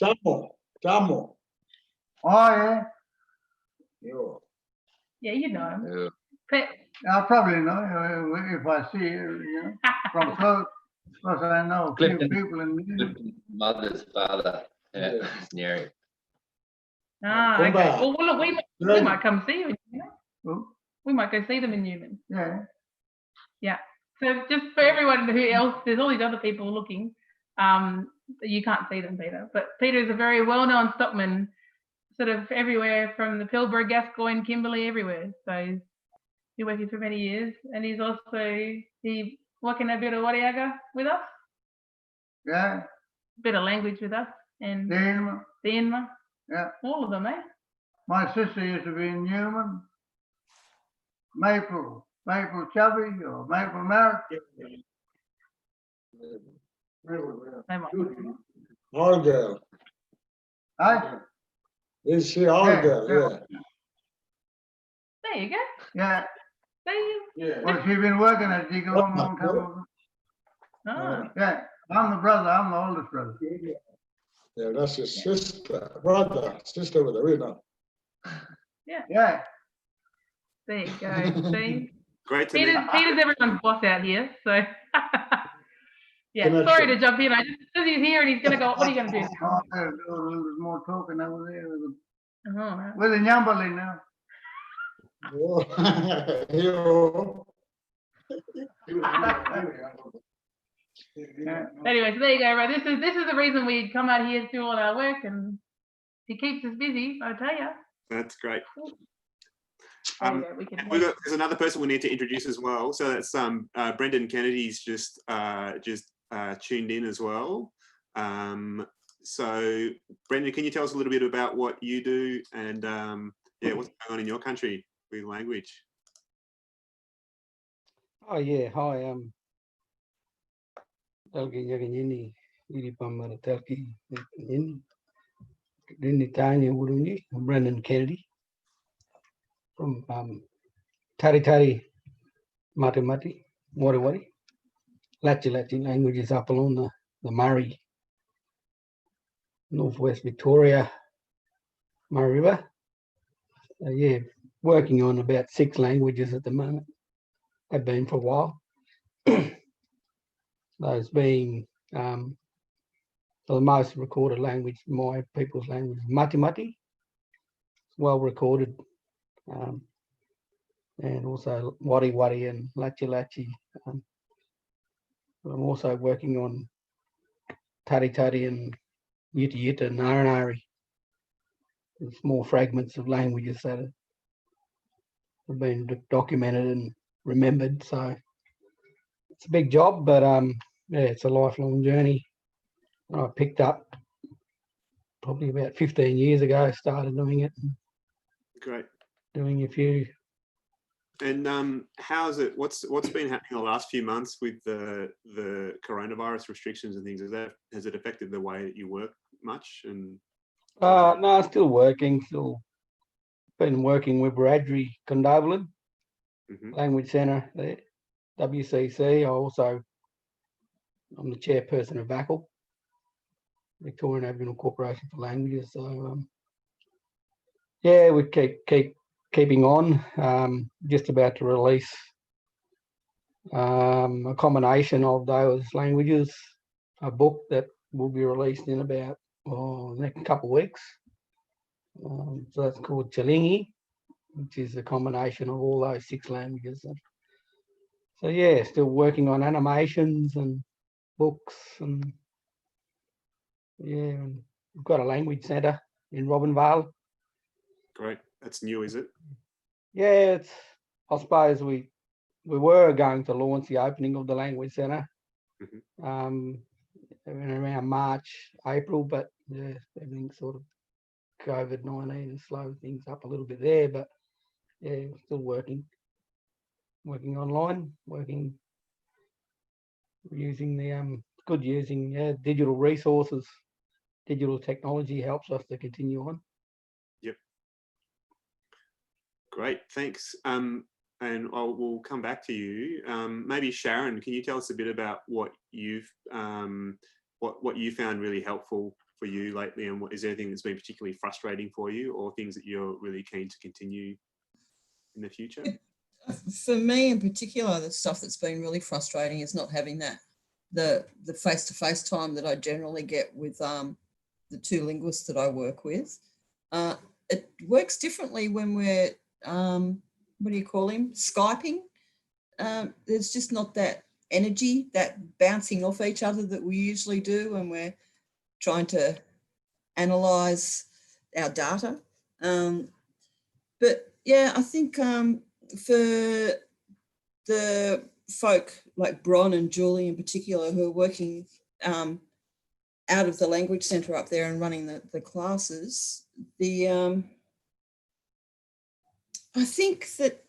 Jamo. Oh, yeah. Yeah, you know him. Yeah. I probably know if I see it, you know, from close. Because I know a few people in Newman. Mother's father. Yeah, it's Nyari. Ah, okay. Well, look, we might come see you. Oh, We might go see them in Newman. yeah. Yeah. So just for everyone who else, there's all these other people looking. You can't see them, Peter. But Peter is a very well-known stockman, sort of everywhere from the Pilbara, Gascoyne, Kimberley, everywhere. So he's been working for many years, and he's also working a bit of Wariaga with us. Yeah. Bit of language with us, and Newman. the Inma. Yeah. All of them, eh? My sister used to be in Newman. Maple Chubby or Maple Merrick. They might. All girl. Huh? Is she all girl? Yeah. There you go. Yeah. There you Yeah. Well, she's been working at Diggle a long time. Ah, Yeah. I'm the brother. I'm the oldest brother. Yeah, that's your sister, sister with the winner. Yeah. there you go. See? Great to meet you. Peter's everyone's boss out here, so yeah. Connection. Sorry to jump in. I just because he's here and he's gonna go. What are you gonna do? Oh, there's a little bit more talking over there Oh, with the Nyambali now. Yo. Anyway, so there you go, right? This is the reason we come out here to do all our work, and he keeps us busy, I tell you. That's great. There's another person we need to introduce as well. So that's Brendan Kennedy's just tuned in as well. So Brendan, can you tell us a little bit about what you do and yeah, what's going on in your country with language? Oh yeah, hi. Talki Yagini, Iripamara Talki, Tanya Wurungi, I'm Brendan Kennedy from Tari Tari Mati Mati, Wari Wari, Lachi Lachi languages up along the Murray, northwest Victoria, Murray River. Yeah, working on about 6 languages at the moment. Have been for a while. Those being the most recorded language, my people's language, Mati Mati, well recorded, and also Wari Wari and Lachi Lachi. I'm also working on Tari Tari and Yuta Yuta and Naranari. Small fragments of languages that have been documented and remembered. So it's a big job, but yeah, it's a lifelong journey. I picked up probably about 15 years ago, started doing it. Great. Doing a few. And how's it? What's been happening the last few months with the coronavirus restrictions and things? Has it affected the way that you work much? And No, still working. Still been working with Wiradjuri Condobolin Language Centre there, WCC. I'm the chairperson of VACL, Victorian Aboriginal Corporation for Languages. So yeah, we keeping on. Just about to release a combination of those languages, a book that will be released in about the next couple of weeks. So that's called Chilingi, which is a combination of all those 6 languages. So yeah, still working on animations and books, and yeah, and we've got a language centre in Robinvale. Great, that's new, is it? Yeah, I suppose we were going to launch the opening of the language centre around March, April, but yeah, everything sort of COVID-19 has slowed things up a little bit there, but yeah, still working online, using the digital resources. Digital technology helps us to continue on. Yep. Great, thanks. And we'll come back to you. Maybe Sharon, can you tell us a bit about what you've what you found really helpful for you lately, and is there anything that's been particularly frustrating for you, or things that you're really keen to continue in the future? For me in particular, the stuff that's been really frustrating is not having the face-to-face time that I generally get with the 2 linguists that I work with. It works differently when we're what do you call him? Skyping. There's just not that energy, that bouncing off each other that we usually do when we're trying to analyse our data. But yeah, I think for the folk like Bron and Julie in particular, who are working out of the language centre up there and running the classes, I think that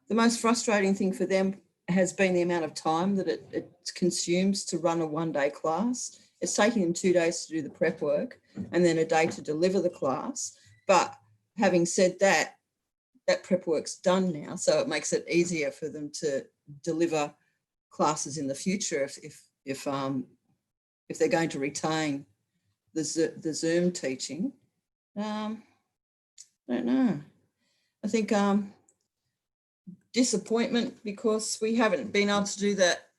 the most frustrating thing for them has been the amount of time that it consumes to run a 1-day class. It's taking them 2 days to do the prep work and then a day to deliver the class. But having said that, that prep work's done now, so it makes it easier for them to deliver classes in the future if they're going to retain the Zoom teaching. I don't know. I think disappointment because we haven't been able to do that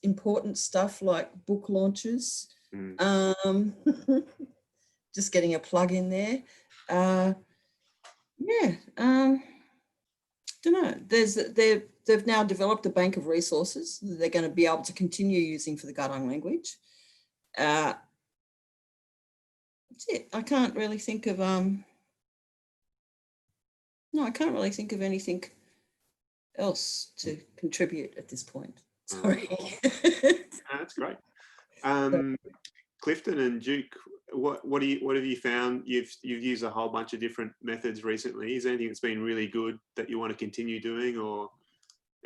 important stuff like book launches. Just getting a plug in there. Yeah. they've now developed a bank of resources that they're going to be able to continue using for the Garang language. That's it. I can't really think of I can't really think of anything else to contribute at this point. Sorry. That's great. Clifton and Duke, what have you found? You've used a whole bunch of different methods recently. Is there anything that's been really good that you want to continue doing, or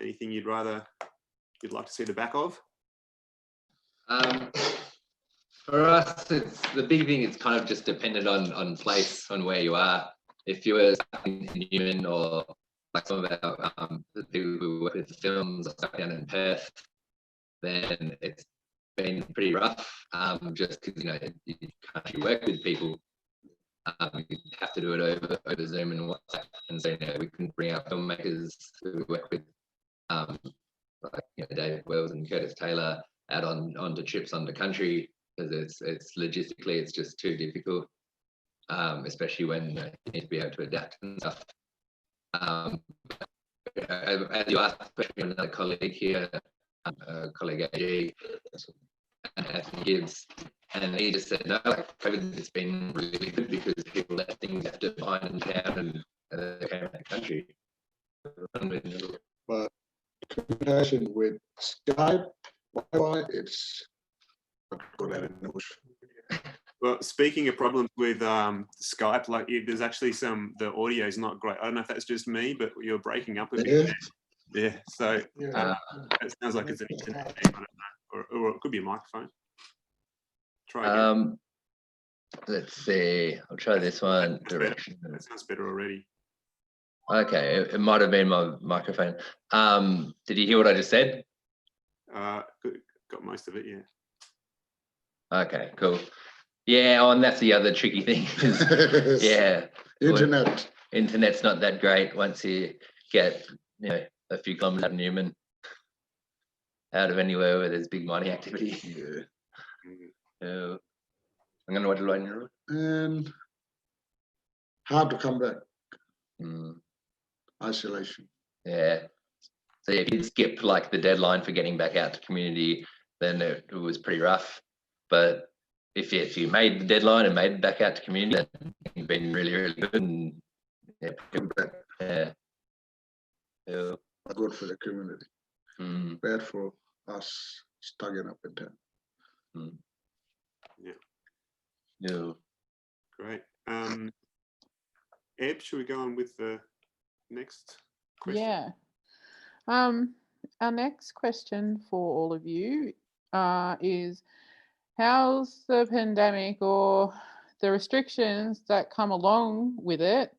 anything you'd like to see the back of? For us, it's the big thing. It's kind of just dependent on place, on where you are. If you were in Newman, or like some of our the people who work with the films or stuff down in Perth, then it's been pretty rough. Just because you can't work with people, you have to do it over Zoom and WhatsApp. And so we can bring our filmmakers who we work with, like David Wells and Curtis Taylor, out onto trips onto country, because it's logistically it's just too difficult, especially when you need to be able to adapt and stuff. As you asked, especially another colleague here, colleague AG, Anthony Gibbs, and he just said, no, like COVID, it's been really good because people left things have to find in town and they came out of the country. But combination with Skype, Wi-Fi, it's good at it. Well, speaking of problems with Skype, like there's actually the audio is not great. I don't know if that's just me, but you're breaking up a bit. Yeah, so it sounds like it's an internet thing. I don't know, or it could be a microphone. Try again. Let's see. I'll try this one. Direction. That sounds better already. Okay, it might have been my microphone. Did you hear what I just said? Got most of it, yeah. Okay, cool. Yeah, and that's the other tricky thing. Yeah, internet's not that great once you get a few kilometers out of Newman, out of anywhere where there's big mining activity. Yeah. I'm going to watch it later. And hard to come back. Isolation. Yeah. So if you skip like the deadline for getting back out to community, then it was pretty rough. But if you made the deadline and made it back out to community, then it's been really, really good. And yeah. Good for the community. Bad for us stuck up in town. Yeah. Great. Eb, should we go on with the next question? Yeah. Our next question for all of you is, how's the pandemic or the restrictions that come along with it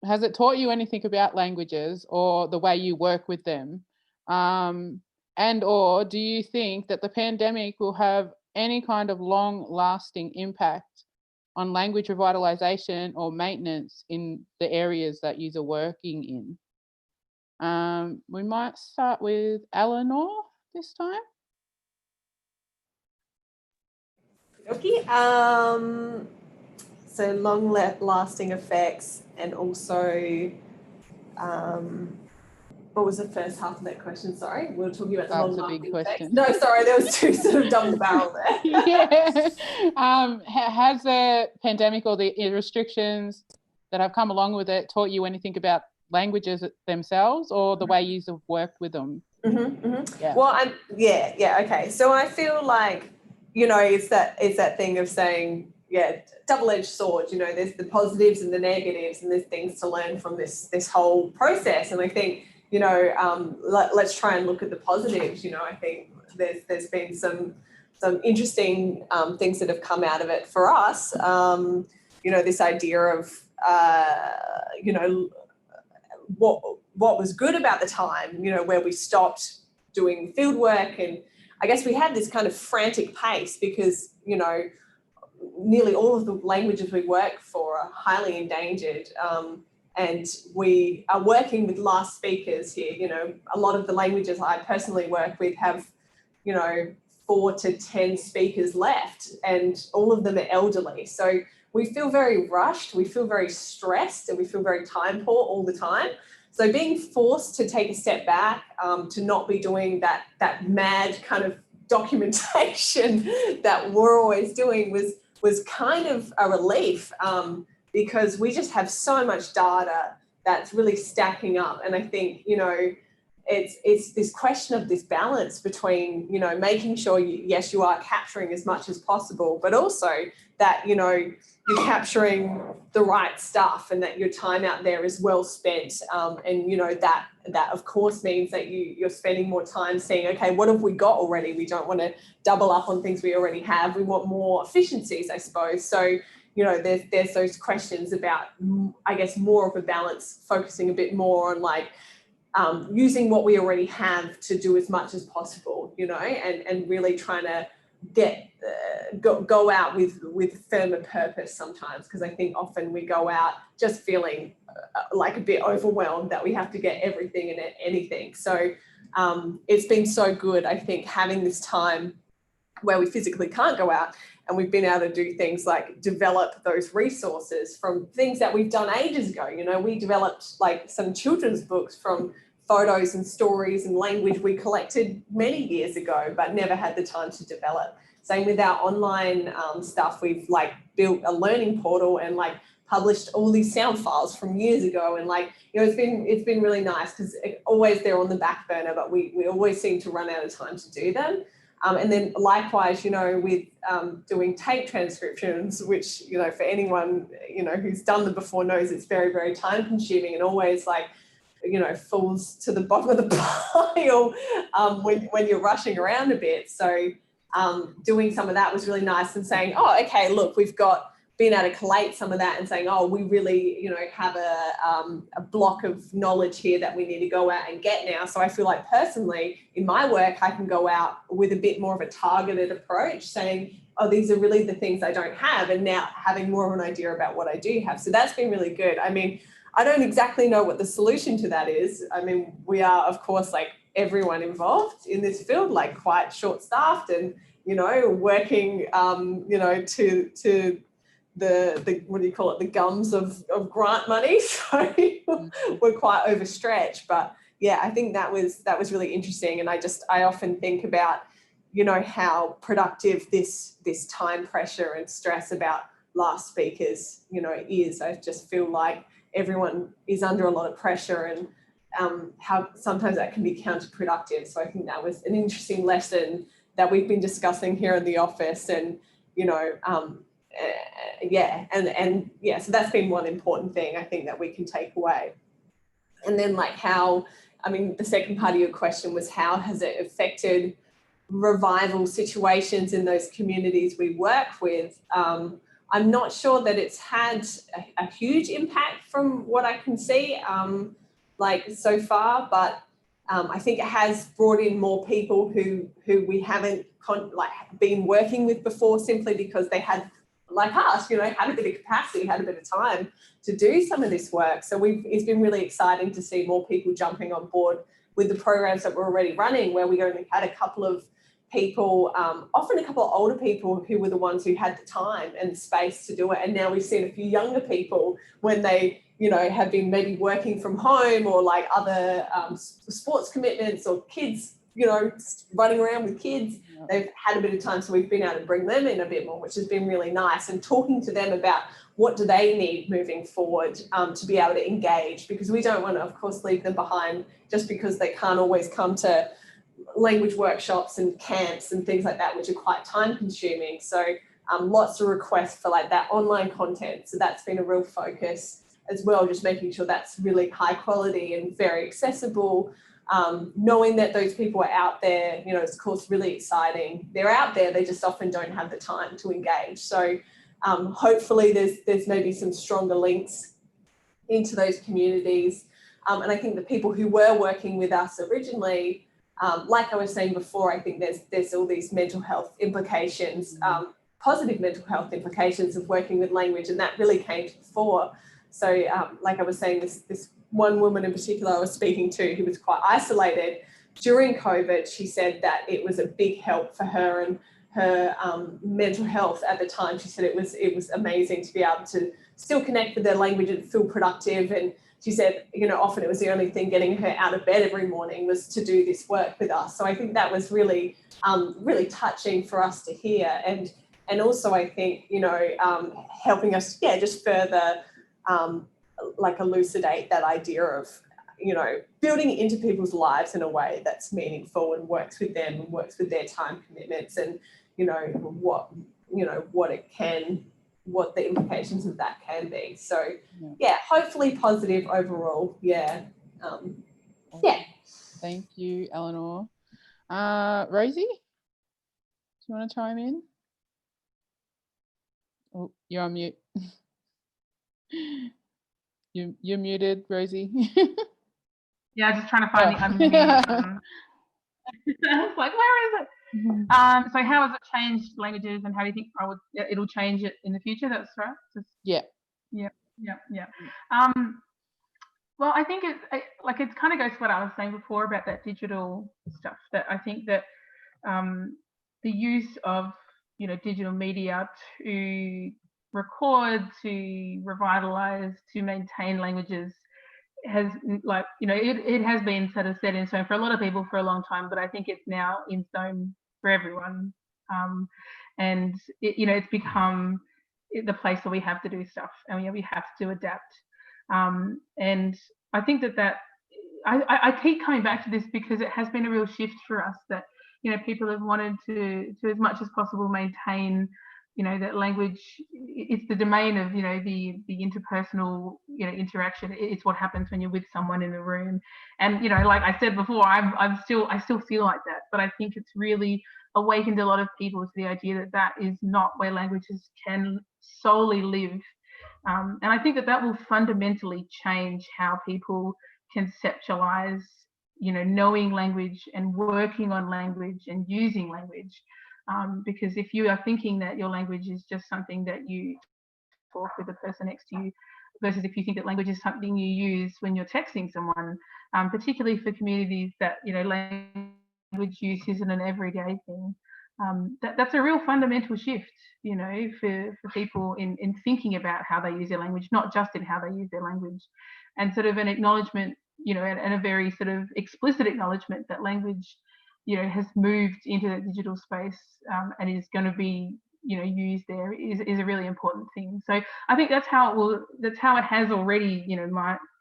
has it taught you anything about languages or the way you work with them? And or do you think that the pandemic will have any kind of long-lasting impact on language revitalization or maintenance in the areas that you are working in? We might start with Eleanor this time. Okay. So long-lasting effects, and also, what was the first half of that question? Sorry, we were talking about the long-lasting effects. No, sorry, there was two sort of double barrel there. Yeah. Has the pandemic or the restrictions that have come along with it taught you anything about languages themselves or the way you have worked with them? Yeah. Well, okay. So I feel like, it's that thing of saying, double-edged sword. There's the positives and the negatives, and there's things to learn from this whole process. And I think, let's try and look at the positives. I think there's been some interesting things that have come out of it for us. This idea of what was good about the time, where we stopped doing field work, and I guess we had this kind of frantic pace because, nearly all of the languages we work for are highly endangered, and we are working with last speakers here. A lot of the languages I personally work with have, 4 to 10 speakers left, and all of them are elderly. So we feel very rushed, we feel very stressed, and we feel very time poor all the time. So being forced to take a step back, to not be doing that mad kind of documentation that we're always doing was kind of a relief, because we just have so much data that's really stacking up. And I think, you know, it's this question of this balance between, you know, making sure yes, you are capturing as much as possible, but also that, you know, you're capturing the right stuff and that your time out there is well spent. And, you know, that of course means that you're spending more time seeing, okay, what have we got already? We don't want to double up on things we already have. We want more efficiencies, I suppose. So, you know, there's those questions about, I guess, more of a balance, focusing a bit more on like, using what we already have to do as much as possible, you know, and really trying to get go out with firmer purpose sometimes, because I think often we go out just feeling like a bit overwhelmed that we have to get everything and anything. So it's been so good, I think, having this time where we physically can't go out, and we've been able to do things like develop those resources from things that we've done ages ago. You know, we developed like some children's books from photos and stories and language we collected many years ago, but never had the time to develop. Same with our online stuff. We've like built a learning portal and like published all these sound files from years ago. And like, you know, it's been really nice because always they're on the back burner, but we always seem to run out of time to do them. And then likewise, you know, with doing tape transcriptions, which, you know, for anyone, you know, who's done them before knows it's very, very time consuming and always like, you know, falls to the bottom of the pile when you're rushing around a bit. So doing some of that was really nice, and saying, oh, okay, look, we've been able to collate some of that and saying, oh, we really, you know, have a block of knowledge here that we need to go out and get now. So I feel like personally in my work, I can go out with a bit more of a targeted approach, saying, oh, these are really the things I don't have, and now having more of an idea about what I do have. So that's been really good. I mean, I don't exactly know what the solution to that is. I mean, we are, of course, like everyone involved in this field, like quite short-staffed and, you know, working, you know, to the what do you call it, the gums of grant money. So we're quite overstretched. But yeah, I think that was really interesting. And I often think about, you know, how productive this time pressure and stress about last speakers, you know, is. I just feel like everyone is under a lot of pressure, and how sometimes that can be counterproductive. So I think that was an interesting lesson that we've been discussing here in the office. And, you know, yeah, and yeah, so that's been one important thing I think that we can take away. And then like how, I mean, the second part of your question was how has it affected revival situations in those communities we work with? I'm not sure that it's had a huge impact from what I can see, like so far, but I think it has brought in more people who we haven't been working with before, simply because they had, like us, you know, had a bit of capacity, had a bit of time to do some of this work. So it's been really exciting to see more people jumping on board with the programs that we're already running, where we only had a couple of people, often a couple of older people who were the ones who had the time and the space to do it. And now we've seen a few younger people when they, you know, have been maybe working from home or like other sports commitments or kids, you know, running around with kids. They've had a bit of time, so we've been able to bring them in a bit more, which has been really nice, and talking to them about what do they need moving forward to be able to engage, because we don't want to, of course, leave them behind just because they can't always come to language workshops and camps and things like that, which are quite time consuming. So lots of requests for like that online content. So that's been a real focus as well, just making sure that's really high quality and very accessible. Knowing that those people are out there, you know, it's of course really exciting. They're out there, they just often don't have the time to engage. So hopefully there's maybe some stronger links into those communities. And I think the people who were working with us originally, like I was saying before, I think there's all these mental health implications, positive mental health implications of working with language, and that really came to the fore. So like I was saying, this one woman in particular I was speaking to who was quite isolated during COVID, she said that it was a big help for her and her mental health at the time. She said it was amazing to be able to still connect with their language and feel productive. And she said, you know, often it was the only thing getting her out of bed every morning was to do this work with us. So I think that was really, really touching for us to hear. And also I think, you know, helping us, just further like elucidate that idea of, you know, building into people's lives in a way that's meaningful and works with them and works with their time commitments, and, you know, what the implications of that can be. So yeah, hopefully positive overall. Thank you, Eleanor. Rosie, do you want to chime in? Oh, you're on mute. You're muted, Rosie. Yeah, just trying to find the unmute. I was like, where is it? So how has it changed languages, and how do you think it'll change it in the future? That's right. Yeah. Well, I think it kind of goes to what I was saying before about that digital stuff. That I think that the use of, you know, digital media to record, to revitalize, to maintain languages has, like, you know, it has been sort of set in stone for a lot of people for a long time, but I think it's now in stone for everyone. And it, you know, it's become the place where we have to do stuff, and we have to adapt. And I think that I keep coming back to this because it has been a real shift for us, that, you know, people have wanted to as much as possible maintain, you know, that language. It's the domain of, you know, the interpersonal, you know, interaction. It's what happens when you're with someone in the room. And, you know, like I said before, I still feel like that, but I think it's really awakened a lot of people to the idea that is not where languages can solely live. And I think that will fundamentally change how people conceptualize, you know, knowing language and working on language and using language. Because if you are thinking that your language is just something that you talk with the person next to you, versus if you think that language is something you use when you're texting someone, particularly for communities that, you know, language use isn't an everyday thing. That's a real fundamental shift, you know, for people in thinking about how they use their language, not just in how they use their language, and sort of an acknowledgement, you know, and a very sort of explicit acknowledgement that language, you know, has moved into the digital space, and is going to be, you know, used there is a really important thing. So I think that's how it has already, you know,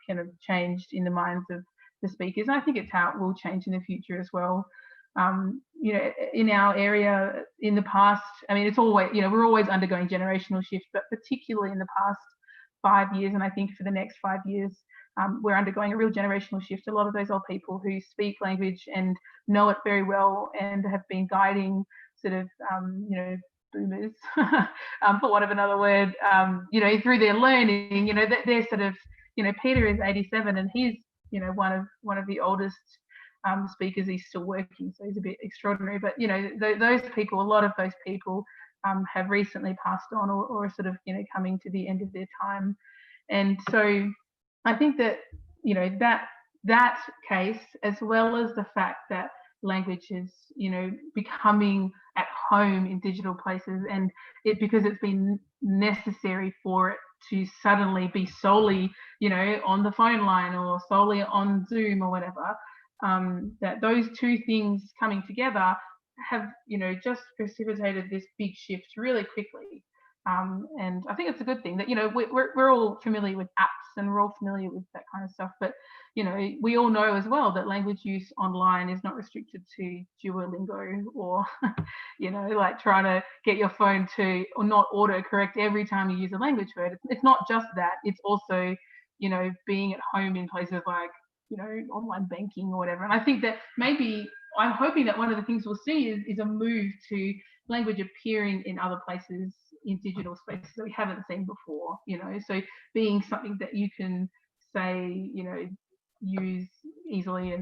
kind of changed in the minds of the speakers, and I think it's how it will change in the future as well. You know, in our area in the past, I mean, it's always, you know, we're always undergoing generational shift, but particularly in the past 5 years, and I think for the next 5 years, we're undergoing a real generational shift. A lot of those old people who speak language and know it very well and have been guiding sort of, you know, boomers, for want of another word, you know, through their learning, you know, they're sort of, you know, Peter is 87 and he's, you know, one of the oldest speakers. He's still working, so he's a bit extraordinary. But, you know, those people, a lot of those people have recently passed on or sort of, you know, coming to the end of their time. And so I think that, you know, that case, as well as the fact that language is, you know, becoming at home in digital places, and because it's been necessary for it to suddenly be solely, you know, on the phone line or solely on Zoom or whatever, that those two things coming together have, you know, just precipitated this big shift really quickly. And I think it's a good thing that, you know, we're all familiar with apps and we're all familiar with that kind of stuff, but, you know, we all know as well that language use online is not restricted to Duolingo or, you know, like trying to get your phone to or not autocorrect every time you use a language word. It's not just that, it's also, you know, being at home in places like, you know, online banking or whatever. And I think that maybe, I'm hoping that one of the things we'll see is a move to language appearing in other places in digital spaces that we haven't seen before, you know, so being something that you can say, you know, use easily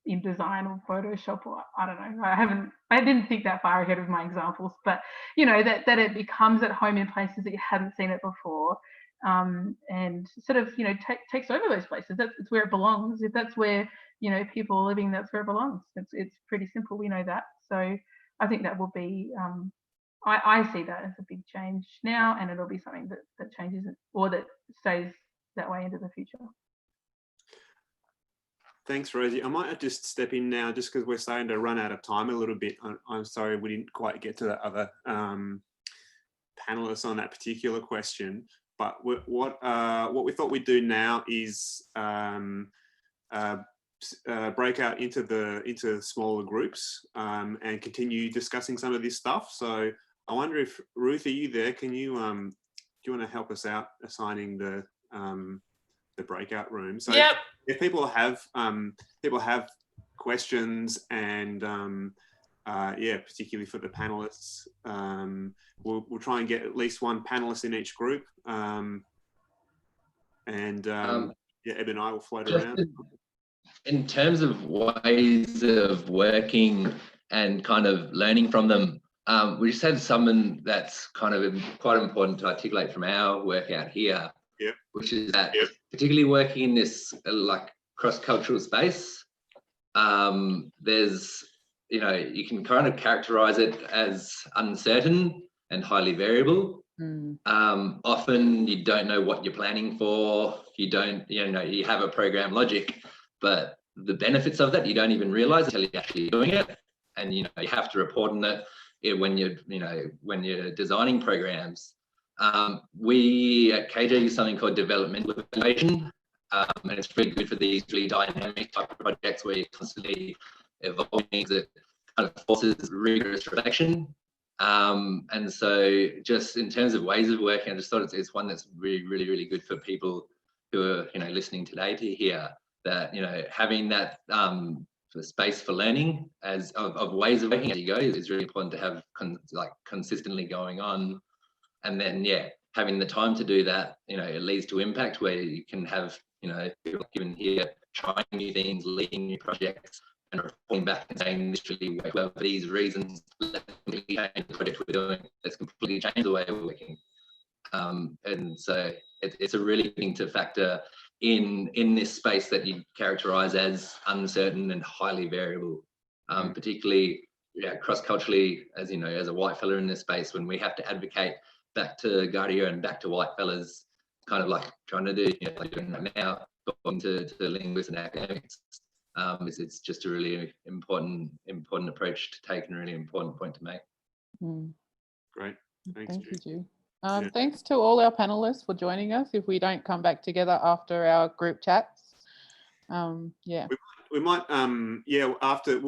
in design or Photoshop, or I don't know, I didn't think that far ahead of my examples, but, you know, that it becomes at home in places that you hadn't seen it before, and sort of, you know, takes over those places. It's where it belongs. If that's where, you know, people are living, that's where it belongs. It's pretty simple, we know that. So I think that will be, I see that as a big change now, and it'll be something that changes or that stays that way into the future. Thanks, Rosie. I might just step in now just because we're starting to run out of time a little bit. I'm sorry we didn't quite get to the other panelists on that particular question, but what we thought we'd do now is break out into smaller groups and continue discussing some of this stuff. So I wonder if, Ruth, are you there? Can you do you want to help us out assigning the breakout room? So yep. If people have questions and yeah, particularly for the panelists, we'll try and get at least one panelist in each group, yeah, Eb and I will float around. In terms of ways of working and kind of learning from them, we just had someone that's kind of quite important to articulate from our work out here, yep. which is that particularly working in this like cross-cultural space, there's, you know, you can kind of characterize it as uncertain and highly variable. Often you don't know what you're planning for. You don't, you know, you have a program logic, but the benefits of that you don't even realize until you're actually doing it. And, you know, you have to report on it when you're, you know, when you're designing programs. We at KJ use something called developmental evaluation, and it's really good for these really dynamic type of projects where you're constantly evolving. That kind of forces rigorous reflection. And so just in terms of ways of working, I just thought it's one that's really good for people who are, you know, listening today to hear that, you know, having that space for learning of ways of working as you go is really important to have consistently going on. And then, yeah, having the time to do that, you know, it leads to impact where you can have, you know, people given here trying new things, leading new projects, and reporting back and saying this really worked well for these reasons. Let's completely change the project we're doing. Let's completely change the way we're working. And so it's a really good thing to factor in this space that you characterize as uncertain and highly variable, particularly, yeah, cross-culturally, as you know, as a white fella in this space, when we have to advocate back to Guardia and back to white fellas, kind of like trying to do, you know, like doing that now, going to linguists and academics. It's just a really important approach to take and a really important point to make. Great, thanks. Thank you, Ju. Thanks to all our panelists for joining us. If we don't come back together after our group chats, yeah, we might yeah, after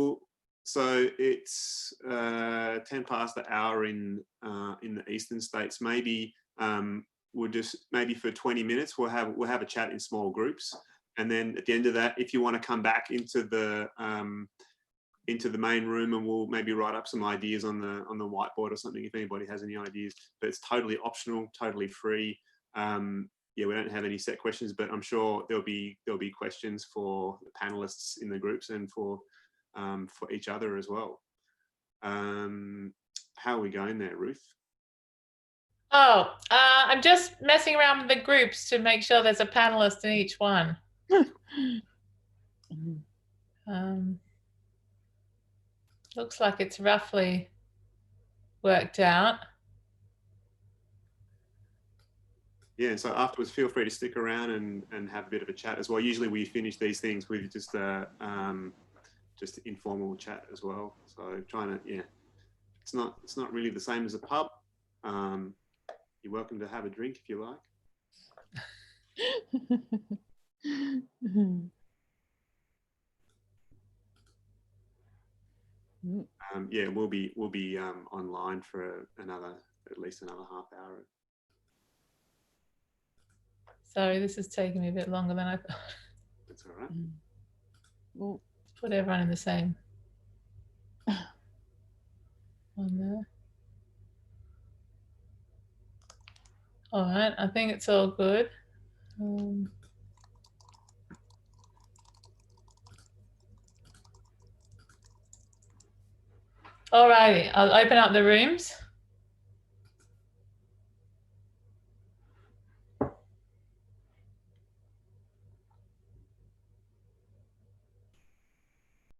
so it's 10 past the hour in the eastern states. Maybe we'll just, maybe for 20 minutes we'll have a chat in small groups, and then at the end of that, if you want to come back into the main room, and we'll maybe write up some ideas on the whiteboard or something if anybody has any ideas. But it's totally optional, totally free. Yeah, we don't have any set questions, but I'm sure there'll be questions for the panelists in the groups and for each other as well. How are we going there, Ruth? Oh, I'm just messing around with the groups to make sure there's a panelist in each one. Looks like it's roughly worked out. Yeah, and so afterwards, feel free to stick around and have a bit of a chat as well. Usually we finish these things with just informal chat as well. So trying to, yeah, it's not really the same as a pub. You're welcome to have a drink if you like. Yeah, we'll be online for at least another half hour. Sorry, this is taking me a bit longer than I thought. That's all right. We'll put everyone in the same one there. All right, I think it's all good. All righty, I'll open up the rooms.